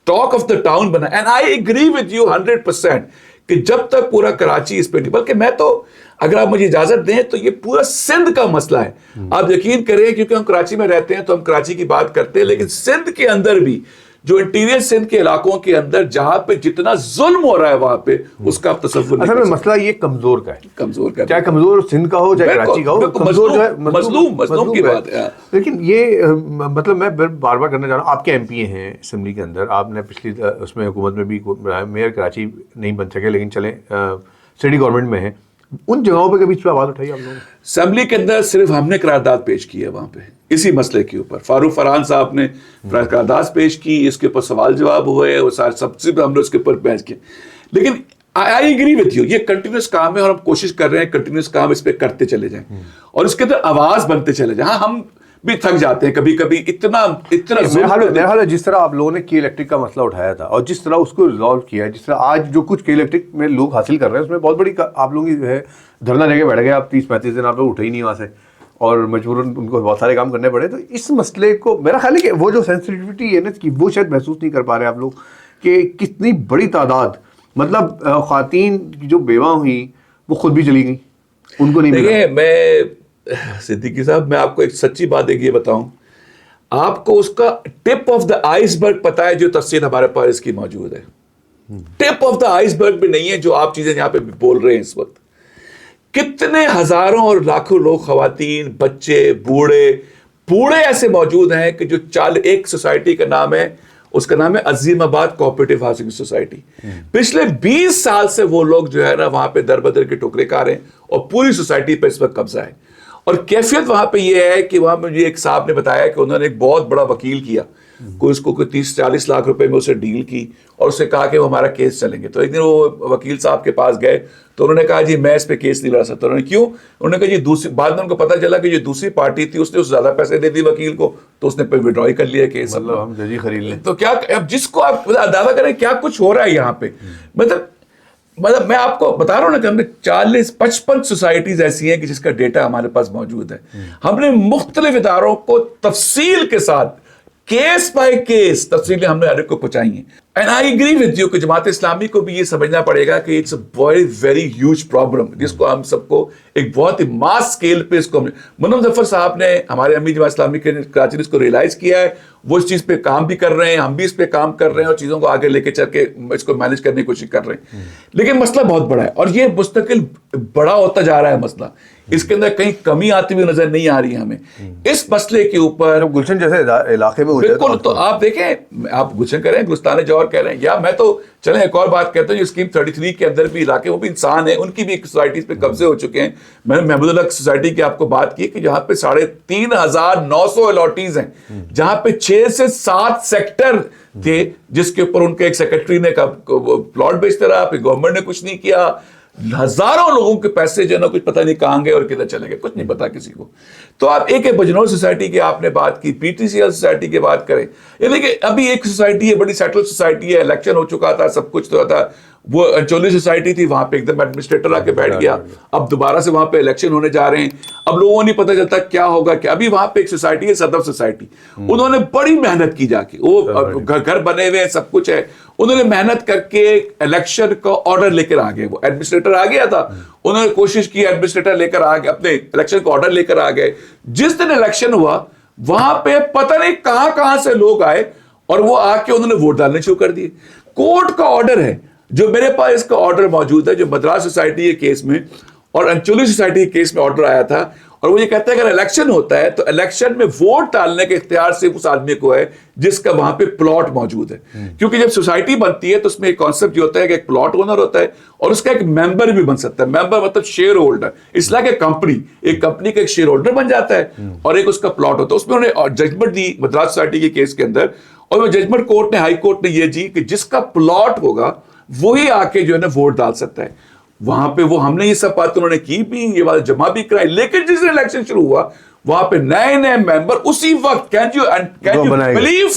Speaker 1: ٹاک آف دا ٹاؤن بنا. And I agree with you 100% کہ جب تک پورا کراچی اس پہ نہیں, بلکہ میں تو اگر آپ مجھے اجازت دیں تو یہ پورا سندھ کا مسئلہ ہے. آپ یقین کریں کیونکہ ہم کراچی میں رہتے ہیں تو ہم کراچی کی بات کرتے ہیں, لیکن سندھ کے اندر بھی جو انٹیریئر سندھ کے علاقوں کے اندر جہاں پہ جتنا ظلم ہو رہا ہے وہاں پہ اس کا آپ تصور نہیں کر سکتے.
Speaker 2: مسئلہ یہ کمزور کا ہے,
Speaker 1: کمزور کا,
Speaker 2: چاہے کمزور سندھ کا ہو چاہے کراچی کا ہو, کمزور جو ہے
Speaker 1: مظلوم کی بات ہے.
Speaker 2: لیکن یہ مطلب میں بار بار کرنا چاہ رہا ہوں, آپ کے ایم پی ہیں اسمبلی کے اندر, آپ نے پچھلی اس میں حکومت میں بھی میئر کراچی نہیں بن سکے لیکن چلیں سٹی گورنمنٹ میں ہیں, ان جگہوں پہ کبھی اس پہ آواز اٹھائی آپ لوگوں نے؟
Speaker 1: اسمبلی کے اندر صرف ہم نے قرارداد پیش کی ہے وہاں پہ اسی مسئلے کے اوپر. فاروق فرحان صاحب نے قرارداد پیش کی, اس کے اوپر سوال جواب ہوئے, وہ سارے سب سے ہم نے اس کے اوپر بحث کیا. لیکن آئی ایگری وتھ یو, یہ کنٹینیوس کام ہے اور ہم کوشش کر رہے ہیں کنٹینیوس کام اس پہ کرتے چلے جائیں اور اس کے اندر آواز بنتے چلے جائیں. ہاں ہم بھی تھک جاتے ہیں کبھی کبھی, اتنا
Speaker 2: میرا حال ہے جس طرح آپ لوگوں نے کی الیکٹرک کا مسئلہ اٹھایا تھا اور جس طرح اس کو ریزالو کیا ہے, جس طرح آج جو کچھ کی الیکٹرک میں لوگ حاصل کر رہے ہیں اس میں بہت بڑی آپ لوگوں کی جو ہے دھرنا لے کے بیٹھ گئے, آپ 30-35 دن آپ لوگ اٹھے ہی نہیں وہاں سے اور مجبوراً ان کو بہت سارے کام کرنے پڑے. تو اس مسئلے کو میرا خیال ہے کہ وہ جو سینسٹیوٹی ہے نا کہ وہ شاید محسوس نہیں کر پا رہے آپ لوگ کہ کتنی بڑی تعداد, مطلب خواتین جو بیوہ ہوئیں وہ خود بھی چلی گئیں, ان کو نہیں ملا.
Speaker 1: دیکھیں میں صدیقی صاحب میں آپ کو ایک سچی بات ایک یہ بتاؤں, آپ کو اس کا ٹپ آف دا آئس برگ پتا ہے جو تفصیل ہمارے پاس اس کی موجود ہے. ٹپ آف دا آئس برگ بھی نہیں ہے جو آپ چیزیں یہاں پہ بول رہے ہیں اس وقت. کتنے ہزاروں اور لاکھوں لوگ, خواتین, بچے, بوڑھے ایسے موجود ہیں کہ جو ایک سوسائٹی کا نام ہے, اس کا نام ہے عظیم آباد کوآپریٹو ہاؤسنگ سوسائٹی. پچھلے 20 سال سے وہ لوگ جو ہے نا وہاں پہ در بدر کے ٹکڑے کھا رہے ہیں اور پوری سوسائٹی پہ اس وقت قبضہ ہے. اور کیفیت وہاں پہ یہ ہے کہ وہاں مجھے ایک صاحب نے بتایا کہ انہوں نے ایک بہت بڑا وکیل کیا, کوئی اس کو 30-40 لاکھ روپے میں اسے ڈیل کی اور اسے کہا کہ وہ ہمارا کیس چلیں گے. تو ایک دن وہ وکیل صاحب کے پاس گئے تو انہوں نے کہا جی میں اس پہ کیس نہیں لڑا سکتا. انہوں نے کیوں؟ انہوں نے کہا جی دوسری بعد میں ان کو پتا چلا کہ جو دوسری پارٹی تھی اس نے زیادہ پیسے دے دی وکیل کو, تو اس نے پہ وڈرا کر لیا کیس.
Speaker 2: مطلب ہم ججی خرید لیں.
Speaker 1: تو کیا اب جس کو آپ اندازہ کریں کیا کچھ ہو رہا ہے یہاں پہ. مطلب میں آپ کو بتا رہا ہوں نا کہ ہم نے 40-55 سوسائٹیز ایسی ہیں کہ جس کا ڈیٹا ہمارے پاس موجود ہے. ہم نے مختلف اداروں کو تفصیل کے ساتھ کیس بائی کیس تفصیلیں ہم نے ہر ایک کو پہنچائی ہیں. And I agree with you کہ جماعت اسلامی کو بھی یہ سمجھنا پڑے گا کہ it's a very huge problem جس کو ہم سب کو ایک بہت ہی ماس اسکیل پہ اس کو منم ظفر صاحب نے, ہمارے امیر جماعت اسلامی کے کراچی نے اس کو ریئلائز کیا ہے, وہ اس چیز پہ کام بھی کر رہے ہیں, ہم بھی اس پہ کام کر رہے ہیں اور چیزوں کو آگے لے کے چل کے اس کو مینیج کرنے کی کوشش کر رہے ہیں. لیکن مسئلہ بہت بڑا ہے اور یہ مستقل بڑا ہوتا جا رہا ہے مسئلہ. اس کے اندر کہیں کمی آتی ہوئی نظر نہیں آ رہی ہے ہمیں اس مسئلے کے اوپر.
Speaker 2: گلشن جیسے علاقے میں
Speaker 1: بالکل, تو آپ دیکھیں, آپ گلشن کہہ رہے ہیں, گلستان جوہر کہہ رہے ہیں, یا میں تو چلیں ایک اور بات کہتا ہوں, یہ اسکیم 33 کے اندر بھی علاقے وہ بھی انسان ہیں, ان کی بھی سوسائٹیز پہ قبضے ہو چکے ہیں. میں نے محمود اللہ سوسائٹی کی آپ کو بات کی کہ جہاں پہ 3,900 الاٹیز ہیں, جہاں پہ 6 سے 7 سیکٹر تھے جس کے اوپر ان کے ایک سیکرٹری نے پلاٹ بیچتے رہا, پھر گورنمنٹ نے کچھ نہیں کیا. ہزاروں لوگوں کے پیسے جو ہے نا کچھ پتہ نہیں کہاں گئے اور کدھر چلے گئے, کچھ نہیں پتا کسی کو. تو آپ ایک بجنور سوسائٹی کی آپ نے بات کی, P T C L society کی بات کریں, یعنی کہ ابھی ایک سوسائٹی ہے, بڑی سیٹل سوسائٹی ہے, الیکشن ہو چکا تھا, سب کچھ تو تھا, وہ انچولی سوسائٹی تھی, وہاں پہ ایک دم ایڈمنسٹریٹر آ کے بیٹھ گیا. اب دوبارہ سے وہاں پہ الیکشن ہونے جا رہے ہیں, اب لوگوں کو نہیں پتہ چلتا کیا ہوگا. کہ ابھی وہاں پہ ایک سوسائٹی ہے صدف سوسائٹی, انہوں نے بڑی محنت کی جا کے, وہ گھر بنے ہوئے سب کچھ ہے, انہوں نے محنت کر کے الیکشن کا آرڈر لے کر آ گئے. وہ ایڈمنسٹریٹر آ گیا تھا, انہوں نے کوشش کی, ایڈمنسٹریٹر لے کر آ گئے, اپنے الیکشن کا آرڈر لے کر آ گئے. جس دن الیکشن ہوا وہاں پہ پتہ نہیں کہاں سے لوگ آئے اور وہ آ کے انہوں نے ووٹ ڈالنے شروع کر دیے. کورٹ کا آرڈر ہے, جو میرے پاس اس کا آرڈر موجود ہے, جو مدراس سوسائٹی کے کیس میں اور انچولی سوسائٹی کے کیس میں آرڈر آیا تھا, اور وہ یہ کہتا ہے اگر الیکشن ہوتا ہے تو الیکشن میں ووٹ ڈالنے کے اختیار صرف اس آدمی کو ہے جس کا وہاں پہ پلاٹ موجود ہے. کیونکہ جب سوسائٹی بنتی ہے تو اس میں ایک کانسیپٹ یہ ہوتا ہے کہ ایک پلاٹ اونر ہوتا ہے اور اس کا ایک ممبر بھی بن سکتا ہے. ممبر مطلب شیئر ہولڈر, اس لیے کہ کمپنی, ایک کمپنی کا ایک شیئر ہولڈر بن جاتا ہے اور ایک اس کا پلاٹ ہوتا ہے. اس میں انہوں نے ججمنٹ دی مدراس سوسائٹی کے کیس کے اندر, اور وہ ججمنٹ کورٹ نے, ہائی کورٹ نے یہ دی کہ جس کا پلاٹ ہوگا وہی آ کے جو ہے نا ووٹ ڈال سکتا ہے. وہاں پہ وہ ہم نے یہ سب بات انہوں نے کی بھی, یہ بات جمع بھی کرائی. لیکن جس دن الیکشن شروع ہوا وہاں پہ نئے نئے ممبر اسی وقت کین یو بلیو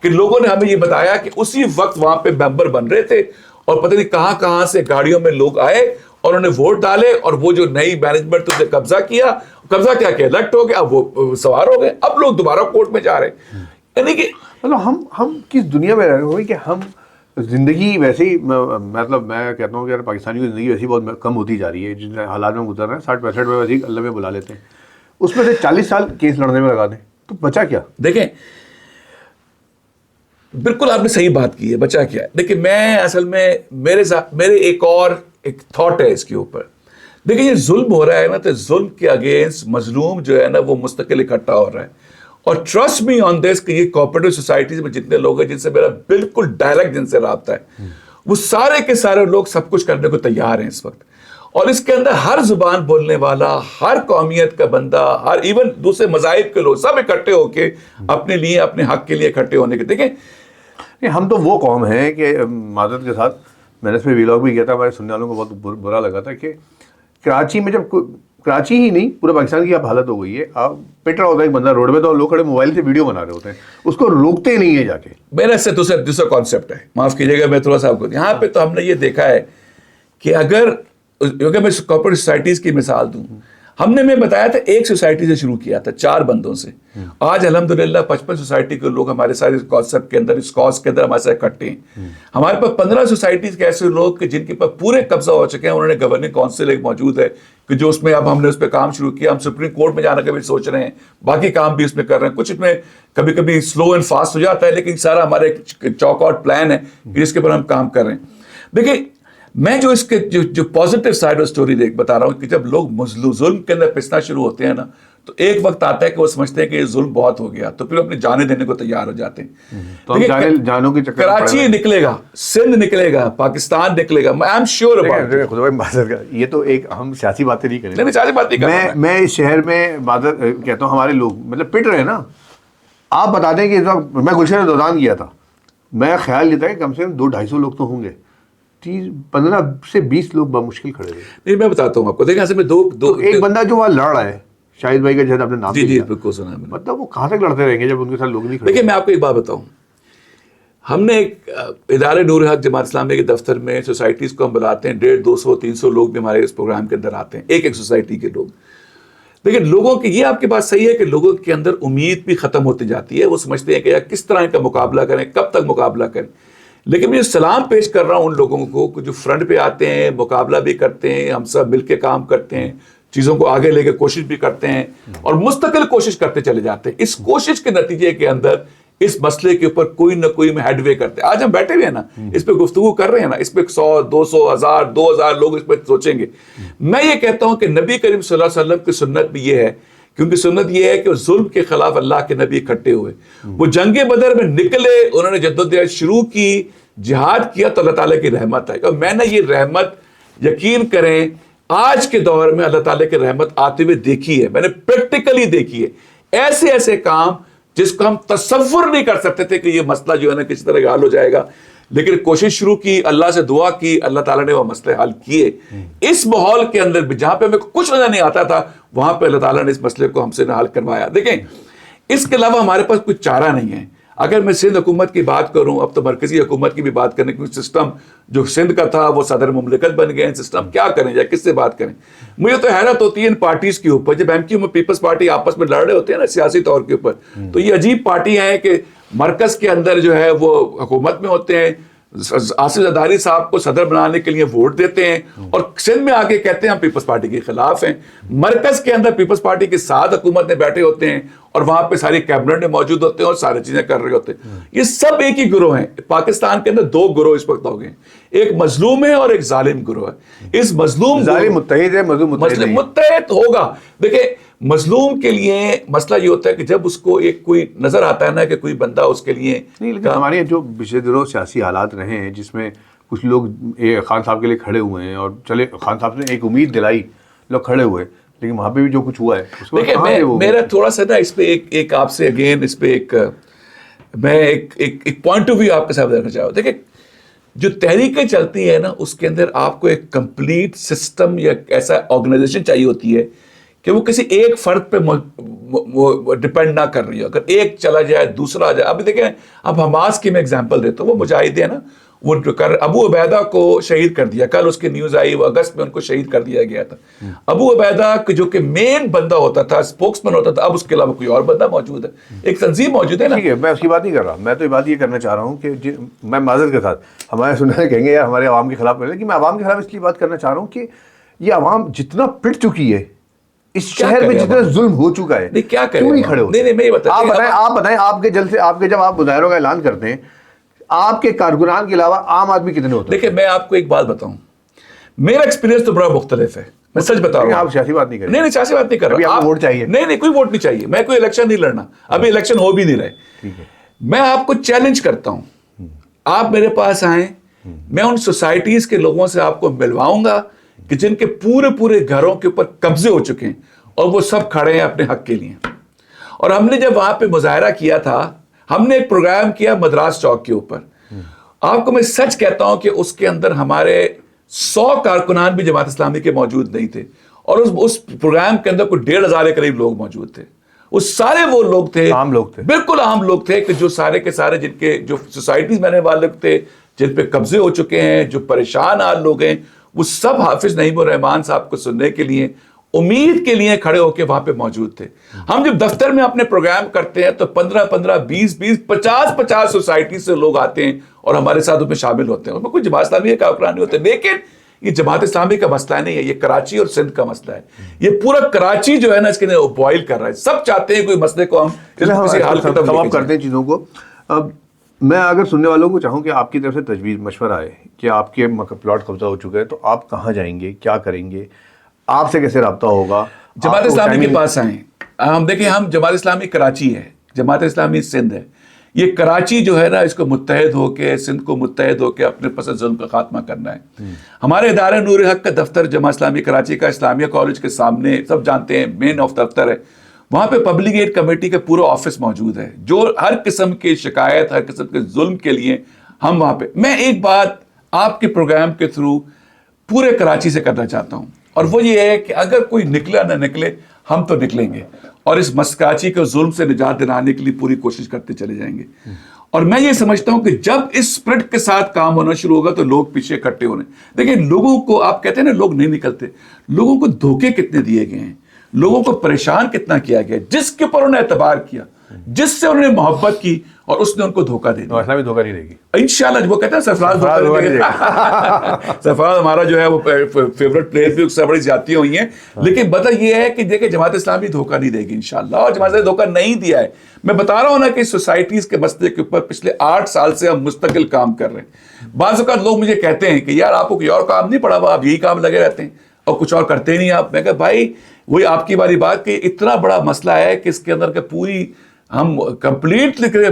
Speaker 1: کہ لوگوں نے ہمیں یہ بتایا کہ اسی وقت وہاں پہ ممبر بن رہے تھے اور پتہ نہیں کہاں کہاں سے گاڑیوں میں لوگ آئے اور انہوں نے ووٹ ڈالے اور وہ جو نئی مینجمنٹ نے قبضہ کیا الیکٹ ہو گیا, اب وہ سوار ہو گئے, اب لوگ دوبارہ کورٹ میں جا رہے ہیں. یعنی کہ
Speaker 2: مطلب ہم کس دنیا میں رہ رہے ہیں کہ ہم زندگی ویسے ہی, مطلب میں کہتا ہوں کہ یار پاکستانی کی زندگی ویسے بہت کم ہوتی جا رہی ہے, جن حالات میں گزر رہے ہیں 60-65 میں ویسے ہی اللہ میں بلا لیتے ہیں, اس میں سے 40 سال کیس لڑنے میں لگا دیں تو بچا کیا؟
Speaker 1: دیکھیں بالکل آپ نے صحیح بات کی ہے, بچا کیا ہے. دیکھیں میں اصل میں میرے ایک تھاٹ ہے اس کے اوپر. دیکھیں یہ ظلم ہو رہا ہے نا, تو ظلم کے اگینسٹ مظلوم جو ہے نا وہ مستقل اکٹھا ہو رہا ہے. اور ٹرسٹ می آن دس کہ یہ کوآپریٹو سوسائٹیز میں جتنے لوگ ہیں جن سے میرا بالکل ڈائریکٹ جن سے رابطہ ہے, وہ سارے کے سارے لوگ سب کچھ کرنے کو تیار ہیں اس وقت. اور اس کے اندر ہر زبان بولنے والا, ہر قومیت کا بندہ, ہر ایون دوسرے مذاہب کے لوگ سب اکٹھے ہو کے اپنے لیے اپنے حق کے لیے اکٹھے ہونے کے. دیکھیں
Speaker 2: ہم تو وہ قوم ہیں کہ معذرت کے ساتھ میں نے اس پہ ویلاگ بھی کیا تھا, ہمارے سننے والوں کو بہت برا لگا تھا کہ کراچی میں جب کراچی ہی نہیں پورے پاکستان کی اب حالت ہو گئی ہے, آپ پٹ رہا ہوتا ہے ایک بندہ روڈ پہ تو لوگ کھڑے موبائل سے ویڈیو بنا رہے ہوتے ہیں, اس کو روکتے نہیں ہیں جا کے.
Speaker 1: میرا اس سے دوسرا کانسیپٹ ہے, معاف کیجیے گا میں تھوڑا سا آپ کو, یہاں پہ تو ہم نے یہ دیکھا ہے کہ اگر میں کوآپریٹو سوسائٹیز کی مثال دوں, ہم نے میں بتایا تھا ایک سوسائٹی سے شروع کیا تھا 4 بندوں سے, آج الحمدللہ 55 سوسائٹی کے لوگ ہمارے سارے کانسیپٹ کے اندر, اس کاز کے اندر ہمارے ساتھ اکٹھے ہیں. ہمارے پاس 15 سوسائٹیز کے ایسے لوگ کہ جن کے پاس پورے قبضہ ہو چکے ہیں, انہوں نے گورننگ کونسل ایک موجود ہے کہ جو اس میں اب ہم نے اس پہ کام شروع کیا, ہم سپریم کورٹ میں جانے کا بھی سوچ رہے ہیں, باقی کام بھی اس میں کر رہے ہیں. کچھ اس میں کبھی کبھی سلو اینڈ فاسٹ ہو جاتا ہے, لیکن سارا ہمارا ایک چاک آؤٹ پلان ہے جس کے اوپر ہم کام کر رہے ہیں. دیکھیں میں جو اس کے جو پازیٹیو سائڈ آف اسٹوری بتا رہا ہوں کہ جب لوگ ظلم کے اندر پسنا شروع ہوتے ہیں نا, تو ایک وقت آتا ہے کہ وہ سمجھتے ہیں کہ یہ ظلم بہت ہو گیا, تو پھر اپنی جانیں دینے کو تیار ہو جاتے ہیں.
Speaker 2: جانوں کی چکر
Speaker 1: کراچی نکلے گا, سندھ نکلے گا, پاکستان نکلے گا, آئی ایم شیور اباؤٹ.
Speaker 2: یہ تو ایک ہم سیاسی باتیں نہیں کریں,
Speaker 1: سیاسی بات نہیں کر رہا
Speaker 2: میں اس شہر میں کہتا ہوں ہمارے لوگ مطلب پٹ رہے ہیں نا. آپ بتا دیں کہ اس وقت میں گلشن دوران گیا تھا, میں خیال لیتا ہے کہ کم سے کم 200-250 لوگ تو ہوں گے, 15 سے 20 لوگ بمشکل کھڑے ہوئے. نہیں
Speaker 1: میں بتاتا ہوں آپ کو, دیکھیں میں
Speaker 2: ایک بندہ جو وہاں لڑ رہا ہے, شاہد بھائی کا جیسے آپ نے نام
Speaker 1: لیا, بالکل سنا,
Speaker 2: مطلب وہ کہاں تک لڑتے رہیں گے جب ان کے ساتھ لوگ نہیں کھڑے.
Speaker 1: دیکھیں میں آپ کو ایک بات بتاؤں, ہم نے ایک ادارے نور حق جماعت اسلامی کے دفتر میں سوسائٹیز کو ہم بلاتے ہیں, 150-200-300 لوگ بھی ہمارے اس پروگرام کے اندر آتے ہیں, ایک سوسائٹی کے لوگ. لیکن لوگوں کی یہ آپ کے بات صحیح ہے کہ لوگوں کے اندر امید بھی ختم ہوتی جاتی ہے, وہ سمجھتے ہیں کہ یار کس طرح کا مقابلہ کریں, کب تک مقابلہ کریں. لیکن میں سلام پیش کر رہا ہوں ان لوگوں کو جو فرنٹ پہ آتے ہیں, مقابلہ بھی کرتے ہیں, ہم سب مل کے کام کرتے ہیں, چیزوں کو آگے لے کے کوشش بھی کرتے ہیں اور مستقل کوشش کرتے چلے جاتے ہیں. اس کوشش کے نتیجے کے اندر اس مسئلے کے اوپر کوئی نہ کوئی ہیڈ وے کرتے ہیں. آج ہم بیٹھے ہوئے ہیں نا, اس پہ گفتگو کر رہے ہیں نا, اس پہ 100-200 1000 2000 لوگ اس پہ سوچیں گے. میں یہ کہتا ہوں کہ نبی کریم صلی اللہ علیہ وسلم کی سنت بھی یہ ہے, کیونکہ سنت یہ ہے کہ ظلم کے خلاف اللہ کے نبی اکٹھے ہوئے, وہ جنگ بدر میں نکلے, انہوں نے جدوجہد شروع کی, جہاد کیا, تو اللہ تعالیٰ کی رحمت ہے. اور میں نے یہ رحمت یقین کریں آج کے دور میں اللہ تعالیٰ کی رحمت آتے ہوئے دیکھی ہے, میں نے پریکٹیکلی دیکھی ہے. ایسے کام جس کو ہم تصور نہیں کر سکتے تھے کہ یہ مسئلہ جو ہے نا کسی طرح حل ہو جائے گا, لیکن کوشش شروع کی, اللہ سے دعا کی, اللہ تعالیٰ نے وہ مسئلے حل کیے. اس ماحول کے اندر بھی جہاں پہ ہمیں کچھ نظر نہیں آتا تھا, وہاں پہ اللہ تعالیٰ نے اس مسئلے کو ہم سے حل کروایا. دیکھیں اس کے علاوہ ہمارے پاس کوئی چارہ نہیں ہے. اگر میں سندھ حکومت کی بات کروں, اب تو مرکزی حکومت کی بھی بات کرنے, کیونکہ سسٹم جو سندھ کا تھا وہ صدر مملکت بن گئے ہیں, سسٹم کیا کریں یا کس سے بات کریں. مجھے تو حیرت ہوتی ہے ان پارٹیز کے اوپر, جب ایم کیو میں پیپلز پارٹی آپس میں لڑ رہے ہوتے ہیں نا سیاسی طور کے اوپر, تو یہ عجیب پارٹیاں ہیں کہ مرکز کے اندر جو ہے وہ حکومت میں ہوتے ہیں, آصف زرداری صاحب کو صدر بنانے کے لیے ووٹ دیتے ہیں, اور سندھ میں آ کے کہتے ہیں ہم پیپلز پارٹی کے خلاف ہیں. مرکز کے اندر پیپلز پارٹی کے ساتھ حکومت میں بیٹھے ہوتے ہیں, اور وہاں پہ ساری کیبنٹ میں موجود ہوتے ہیں اور ساری چیزیں کر رہے ہوتے ہیں. یہ سب ایک ہی گروہ ہیں. پاکستان کے اندر 2 گروہ اس وقت ہو گئے ہیں, ایک مظلوم ہے اور ایک ظالم گروہ ہے. اس مظلوم
Speaker 2: ظالم متحد ہے, مظلوم
Speaker 1: متحد ہوگا. دیکھیں مظلوم کے لیے مسئلہ یہ ہوتا ہے کہ جب اس کو ایک کوئی نظر آتا ہے نا کہ کوئی بندہ اس کے لیے
Speaker 2: نہیں, لیکن ہمارے جو پچھلے دنوں سیاسی حالات رہے ہیں جس میں کچھ لوگ خان صاحب کے لیے کھڑے ہوئے ہیں, اور چلے خان صاحب نے ایک امید دلائی, لوگ کھڑے ہوئے, لیکن وہاں پہ بھی جو کچھ ہوا ہے
Speaker 1: میرا تھوڑا سا نا اس پہ ایک آپ سے اگین اس پہ میں ایک پوائنٹ آف ویو آپ کے ساتھ رکھنا چاہوں. دیکھیں جو تحریکیں چلتی ہیں نا اس کے اندر آپ کو ایک کمپلیٹ سسٹم یا ایسا آرگنائزیشن چاہیے ہوتی ہے کہ وہ کسی ایک فرد پہ ڈپینڈ نہ کر رہی ہو. اگر ایک چلا جائے دوسرا آ جائے. ابھی دیکھیں اب حماس کی میں ایگزامپل دیتا ہوں. وہ مجاہد ہیں نا, وہ ابو عبیدہ کو شہید کر دیا. کل اس کی نیوز آئی, وہ اگست میں ان کو شہید کر دیا گیا تھا. ابو عبیدہ جو کہ مین بندہ ہوتا تھا, اسپوکس مین ہوتا تھا, اب اس کے علاوہ کوئی اور بندہ موجود ہے, ایک تنظیم موجود ہے نا.
Speaker 2: ٹھیک ہے, میں اس کی بات نہیں کر رہا. میں تو یہ بات یہ کرنا چاہ رہا ہوں کہ میں معذرت کے ساتھ ہمارے سننے والے کہیں گے یار ہمارے عوام کے خلاف کر رہے ہیں, کہ میں عوام کے خلاف اس لیے بات کرنا چاہ رہا ہوں کہ یہ عوام جتنا پٹ چکی ہے, اس شہر میں جتنا ظلم ہو چکا ہے,
Speaker 1: کیا کریں,
Speaker 2: کیوں نہیں کھڑے ہوتے؟
Speaker 1: نہیں میں یہ
Speaker 2: آپ بتائیں آپ کے جلسے, آپ کے جب آپ مظاہروں کا اعلان کرتے ہیں, آپ کے کارکنان کے علاوہ عام آدمی کتنے ہوتے ہیں؟
Speaker 1: دیکھیں میں آپ کو ایک بات بتاؤں, میرا ایکسپیرینس تو بڑا مختلف ہے, میں سچ بتا رہا ہوں.
Speaker 2: آپ سیاسی بات نہیں کر رہے.
Speaker 1: نہیں سیاسی بات نہیں کر رہا.
Speaker 2: آپ ووٹ چاہیے؟
Speaker 1: نہیں کوئی ووٹ نہیں چاہیے, میں کوئی الیکشن نہیں لڑنا, ابھی الیکشن ہو بھی نہیں رہے. میں آپ کو چیلنج کرتا ہوں, آپ میرے پاس آئیں, میں ان سوسائٹیز کے لوگوں سے آپ کو ملواؤں گا کہ جن کے پورے گھروں کے اوپر قبضے ہو چکے ہیں اور وہ سب کھڑے ہیں اپنے حق کے لیے. اور ہم نے جب وہاں پہ مظاہرہ کیا تھا, ہم نے ایک پروگرام کیا مدراس چوک کے اوپر. آپ کو میں سچ کہتا ہوں کہ اس کے اندر ہمارے 100 کارکنان بھی جماعت اسلامی کے موجود نہیں تھے, اور اس پروگرام کے اندر کوئی 1,500 کے قریب لوگ موجود تھے. وہ سارے وہ لوگ تھے,
Speaker 2: عام لوگ تھے,
Speaker 1: بالکل عام لوگ تھے, کہ جو سارے کے سارے جن کے جو سوسائٹیز میں رہنے والے تھے, جن پہ قبضے ہو چکے ہیں, جو پریشان حال لوگ ہیں, وہ سب حافظ نعیم الرحمان صاحب کو سننے کے لیے, امید کے لیے کھڑے ہو کے وہاں پہ موجود تھے. ہم جب دفتر میں اپنے پروگرام کرتے ہیں تو 15 20 50 سوسائٹی سے لوگ آتے ہیں اور ہمارے ساتھ اس میں شامل ہوتے ہیں. اس میں کوئی جماعت اسلامی کے کارکنان نہیں ہوتے, لیکن یہ جماعت اسلامی کا مسئلہ نہیں ہے, یہ کراچی اور سندھ کا مسئلہ ہے. یہ پورا کراچی جو ہے نا اس کے لیے بوائل کر رہا ہے. سب چاہتے ہیں کوئی مسئلے کو ہم کسی حال کی طرف
Speaker 2: سماپت کرتے ہیں چیزوں کو. اب میں اگر سننے والوں کو چاہوں کہ آپ کی طرف سے تجویز مشورہ ہے کہ آپ کے پلاٹ قبضہ ہو چکا ہے, تو آپ کہاں جائیں گے, کیا کریں گے, آپ سے کیسے رابطہ ہوگا؟
Speaker 1: جماعت اسلامی کے پاس آئیں. ہم دیکھیں, ہم جماعت اسلامی کراچی ہے, جماعت اسلامی سندھ ہے. یہ کراچی جو ہے نا اس کو متحد ہو کے, سندھ کو متحد ہو کے اپنے پس ظلم کا خاتمہ کرنا ہے. ہمارے ادارے نور حق کا دفتر جماعت اسلامی کراچی کا اسلامیہ کالج کے سامنے, سب جانتے ہیں, مین آف دفتر ہے. وہاں پہ پبلک ایڈ کمیٹی کا پورا آفس موجود ہے, جو ہر قسم کی شکایت, ہر قسم کے ظلم کے لیے ہم وہاں پہ. میں ایک بات آپ کے پروگرام کے تھرو پورے کراچی سے کرنا چاہتا ہوں, اور وہ یہ ہے کہ اگر کوئی نکلا نہ نکلے, ہم تو نکلیں گے اور اس کراچی کے ظلم سے نجات دلانے کے لیے پوری کوشش کرتے چلے جائیں گے. اور میں یہ سمجھتا ہوں کہ جب اس اسپرٹ کے ساتھ کام ہونا شروع ہوگا تو لوگ پیچھے اکٹھے ہونے. دیکھیں لوگوں کو, آپ کہتے ہیں نا لوگ نہیں نکلتے, لوگوں کو دھوکے کتنے دیے گئے ہیں, لوگوں کو پریشان کتنا کیا گیا, جس کے اوپر انہوں نے اعتبار کیا, جس سے انہوں نے محبت کی, اور اس نے ان کو دھوکہ دے دیا.
Speaker 2: ایسا بھی دھوکہ نہیں دے گی
Speaker 1: انشاءاللہ. وہ کہتے ہیں سرفراز سرفراز ہمارا جو ہے وہ فیورٹ پلیئر بھی, اس سے بڑی زیادتیاں ہوئی ہیں, لیکن بتا یہ ہے کہ دیکھیں جماعت اسلامی دھوکہ نہیں دے گی انشاءاللہ, اور جماعت اسلامی دھوکہ نہیں دیا ہے. میں بتا رہا ہوں نا کہ سوسائٹیز کے مسئلے کے اوپر پچھلے 8 سال سے ہم مستقل کام کر رہے ہیں. بعض اوقات لوگ مجھے کہتے ہیں کہ یار آپ کو کوئی اور کام نہیں پڑا ہوا, آپ یہی کام لگے رہتے ہیں اور کچھ اور کرتے نہیں آپ. میں کہا بھائی وہی آپ کی والی بات کہ اتنا بڑا مسئلہ ہے کہ اس کے اندر کا پوری ہم کمپلیٹ لکھ رہے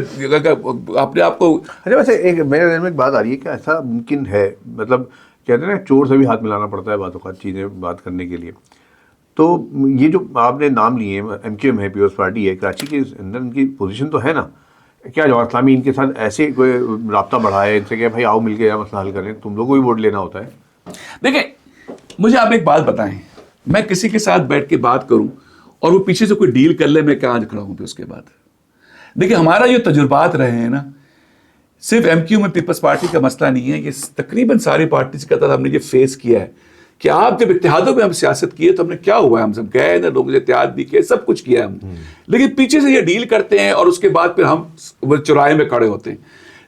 Speaker 1: اپنے آپ کو.
Speaker 2: اچھا ویسے ایک میرے ذہن میں ایک بات آ رہی ہے کہ ایسا ممکن ہے, مطلب کہتے ہیں نا چور سے بھی ہاتھ ملانا پڑتا ہے بعض اوقات چیزیں بات کرنے کے لیے. تو یہ جو آپ نے نام لیے ہیں, ایم کیو ایم ہے, پیپلز پارٹی ہے, کراچی کے اندر ان کی پوزیشن تو ہے نا, کیا جماعت اسلامی ان کے ساتھ ایسے کوئی رابطہ بڑھائے ان سے کہ بھائی آؤ مل کے مسئلہ حل کریں, تم لوگوں کو بھی ووٹ لینا ہوتا ہے؟
Speaker 1: دیکھیں مجھے آپ ایک بات بتائیں, میں کسی کے ساتھ بیٹھ کے بات کروں اور وہ پیچھے سے کوئی ڈیل کر لے, میں کہاں کھڑا ہوں پھر اس کے بعد. دیکھیں ہمارا جو تجربات رہے ہیں نا, صرف ایم کیو میں پیپلز پارٹی کا مسئلہ نہیں ہے, یہ تقریباً ساری پارٹیز کا تھا. ہم نے یہ فیس کیا ہے کہ آپ جب اتحادوں میں ہم سیاست کیے تو ہم نے کیا ہوا ہے, ہم سب گئے نا, لوگوں سے اتحاد بھی کیے, سب کچھ کیا ہم, لیکن پیچھے سے یہ ڈیل کرتے ہیں اور اس کے بعد پھر ہم چوراہے میں کھڑے ہوتے ہیں.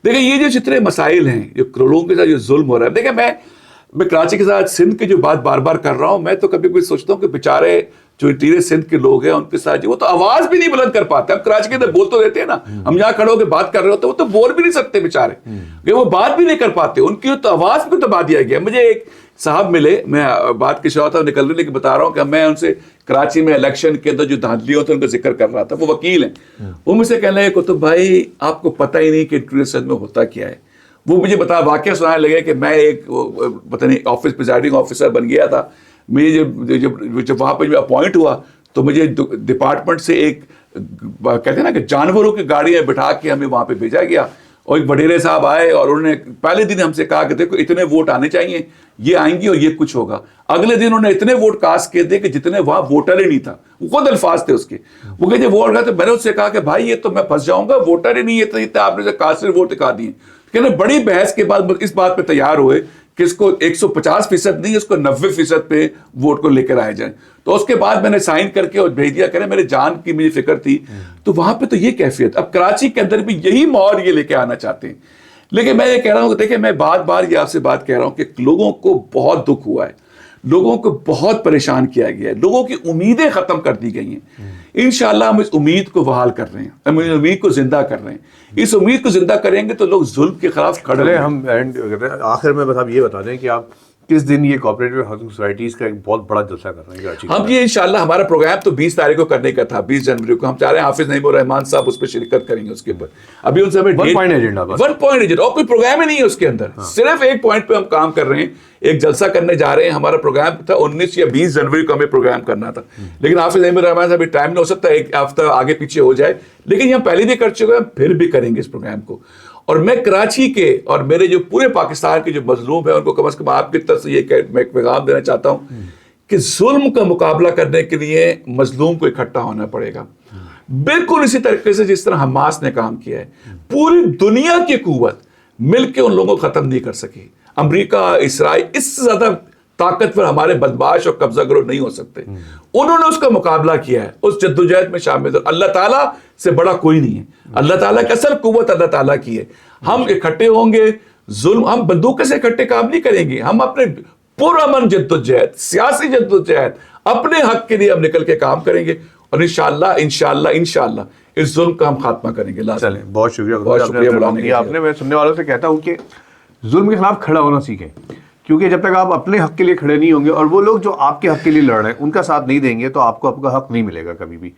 Speaker 1: دیکھیں یہ جو جتنے مسائل ہیں, جو لوگوں کے ساتھ جو ظلم ہو رہا ہے, دیکھیں میں کراچی کے ساتھ سندھ کی جو بات بار بار کر رہا ہوں, میں تو کبھی کوئی سوچتا ہوں کہ بیچارے جو انٹیریئر سندھ کے لوگ ہیں ان کے ساتھ وہ تو آواز بھی نہیں بلند کر پاتے. ہم کراچی کے اندر بول تو دیتے ہیں نا, ہم یہاں کھڑے ہو کے بات کر رہے ہوتے ہیں, وہ تو بول بھی نہیں سکتے بیچارے, کہ وہ بات بھی نہیں کر پاتے, ان کی تو آواز کو دبا دیا گیا. مجھے ایک صاحب ملے, میں بات کے شروعات نکل رہی, لیکن بتا رہا ہوں کہ میں ان سے کراچی میں الیکشن کے اندر جو دھاندلی ہوتے ہیں ان کا ذکر کر رہا تھا. وہ وکیل ہیں, وہ مجھ سے کہنے لگے کتب بھائی آپ کو پتہ ہی نہیں کہ انٹیریئر سندھ میں ہوتا کیا ہے. وہ مجھے واقعہ سنانے لگے کہ میں ایک پتہ نہیں آفس پریزائڈنگ آفیسر بن گیا تھا. مجھے جب وہاں پہ اپوائنٹ ہوا تو مجھے ڈپارٹمنٹ سے ایک کہتے ہیں نا کہ جانوروں کی گاڑی میں بٹھا کے ہمیں وہاں پہ بھیجا گیا, اور ایک وڈیرے صاحب آئے اور انہوں نے پہلے دن ہم سے کہا کہ دیکھو اتنے ووٹ آنے چاہیے, یہ آئیں گی اور یہ کچھ ہوگا. اگلے دن انہوں نے اتنے ووٹ کاسٹ کیے تھے کہ جتنے وہاں ووٹر ہی نہیں تھا. وہ خود الفاظ تھے اس کے. وہ کہتے ووٹ گئے تو میں نے اس سے کہا کہ بھائی یہ تو میں پھنس جاؤں گا, ووٹر ہی نہیں ہے تو اتنے آپ نے کاسٹ ووٹ دکھا دیے. کہ بڑی بحث کے بعد اس بات پہ تیار ہوئے کہ اس کو 150% نہیں, اس کو 90% پہ ووٹ کو لے کر آئے جائیں. تو اس کے بعد میں نے سائن کر کے اور بھیج دیا, کرے میرے جان کی مجھے فکر تھی. تو وہاں پہ تو یہ کیفیت, اب کراچی کے اندر بھی یہی ماحول یہ لے کے آنا چاہتے ہیں. لیکن میں یہ کہہ رہا ہوں کہ دیکھیں میں بار بار یہ آپ سے بات کہہ رہا ہوں کہ لوگوں کو بہت دکھ ہوا ہے, لوگوں کو بہت پریشان کیا گیا ہے, لوگوں کی امیدیں ختم کر دی گئی ہیں. انشاءاللہ ہم اس امید کو بحال کر رہے ہیں, ہم اس امید کو زندہ کر رہے ہیں. اس امید کو زندہ کریں گے تو لوگ ظلم کے خلاف کھڑے ہیں.
Speaker 2: ہم آخر میں بس آپ یہ بتا دیں کہ آپ کس دن یہ کوآپریٹو ہاؤسنگ سوسائٹیز کا ایک بہت بڑا جلسہ کر رہے ہیں کراچی
Speaker 1: ہم یہ انشاءاللہ ہمارا پروگرام تو 20 تاریخ کو کرنے کا تھا, 20 جنوری کو. ہم چاہ رہے ہیں حافظ نعیم الرحمان صاحب اس پہ شرکت کریں گے. اس کے اوپر ابھی ان سے ہمیں
Speaker 2: ون پوائنٹ ایجنڈا
Speaker 1: اور کوئی پروگرام ہی نہیں ہے اس کے اندر, صرف ایک پوائنٹ پہ ہم کام کر رہے ہیں. ایک جلسہ کرنے جا رہے ہیں, ہمارا پروگرام تھا 19 یا 20 جنوری کو ہمیں پروگرام کرنا تھا, لیکن حافظ نعیم الرحمان صاحب ٹائم نہیں ہو سکتا, ایک ہفتہ آگے پیچھے ہو جائے, لیکن یہ ہم پہلے بھی کر چکے ہیں, پھر بھی کریں گے اس پروگرام کو. اور میں کراچی کے اور میرے جو پورے پاکستان کے جو مظلوم ہیں ان کو کم از کم آپ کی طرف سے یہ میں ایک پیغام دینا چاہتا ہوں کہ ظلم کا مقابلہ کرنے کے لیے مظلوم کو اکٹھا ہونا پڑے گا. بالکل اسی طریقے سے جس طرح حماس نے کام کیا ہے. پوری دنیا کی قوت مل کے ان لوگوں کو ختم نہیں کر سکی. امریکہ, اسرائیل اس سے زیادہ طاقتور ہمارے بدماش اور قبضہ گرو نہیں ہو سکتے. انہوں نے اس کا مقابلہ کیا ہے, اس جدوجہد میں شامل. اللہ تعالیٰ سے بڑا کوئی نہیں ہے. اللہ تعالیٰ کی اصل قوت اللہ تعالیٰ کی ہے. ہم اکٹھے ہوں گے, ظلم ہم بندوقیں سے اکٹھے کام نہیں کریں گے. ہم اپنے پرامن جدوجہد, سیاسی جدوجہد, اپنے حق کے لیے ہم نکل کے کام کریں گے, اور انشاءاللہ اس ظلم کا ہم خاتمہ کریں گے.
Speaker 2: چلیں, بہت شکریہ,
Speaker 1: بہت شکریہ بلانے کے
Speaker 2: آپ نے. میں سننے والوں سے کہتا ہوں کہ ظلم کے خلاف کھڑا ہونا سیکھیں, کیونکہ جب تک آپ اپنے حق کے لیے کھڑے نہیں ہوں گے اور وہ لوگ جو آپ کے حق کے لیے لڑ رہے ہیں ان کا ساتھ نہیں دیں گے تو آپ کو آپ کا حق نہیں ملے گا کبھی بھی.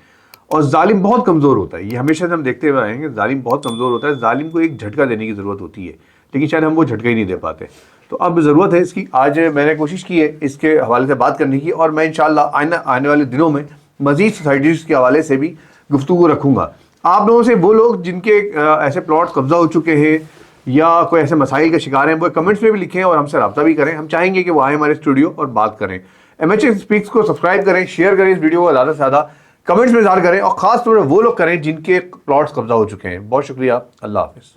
Speaker 2: اور ظالم بہت کمزور ہوتا ہے, یہ ہمیشہ سے ہم دیکھتے ہوئے آئے ہیں کہ ظالم بہت کمزور ہوتا ہے. ظالم کو ایک جھٹکا دینے کی ضرورت ہوتی ہے, لیکن شاید ہم وہ جھٹکا ہی نہیں دے پاتے. تو اب ضرورت ہے اس کی. آج میں نے کوشش کی ہے اس کے حوالے سے بات کرنے کی, اور میں انشاءاللہ آنے والے دنوں میں مزید سوسائٹیز کے حوالے سے بھی گفتگو رکھوں گا. آپ لوگوں سے وہ لوگ جن کے ایسے پلاٹس قبضہ ہو چکے ہیں یا کوئی ایسے مسائل کا شکار ہیں, وہ کمنٹس میں بھی لکھیں اور ہم سے رابطہ بھی کریں. ہم چاہیں گے کہ وہ آئیں ہمارے اسٹوڈیو اور بات کریں. MHS اسپیکس کو سبسکرائب کریں, شیئر کریں اس ویڈیو کو زیادہ سے زیادہ, کمنٹس میں اظہار کریں, اور خاص طور پر وہ لوگ کریں جن کے پلاٹس قبضہ ہو چکے ہیں. بہت شکریہ, اللہ حافظ.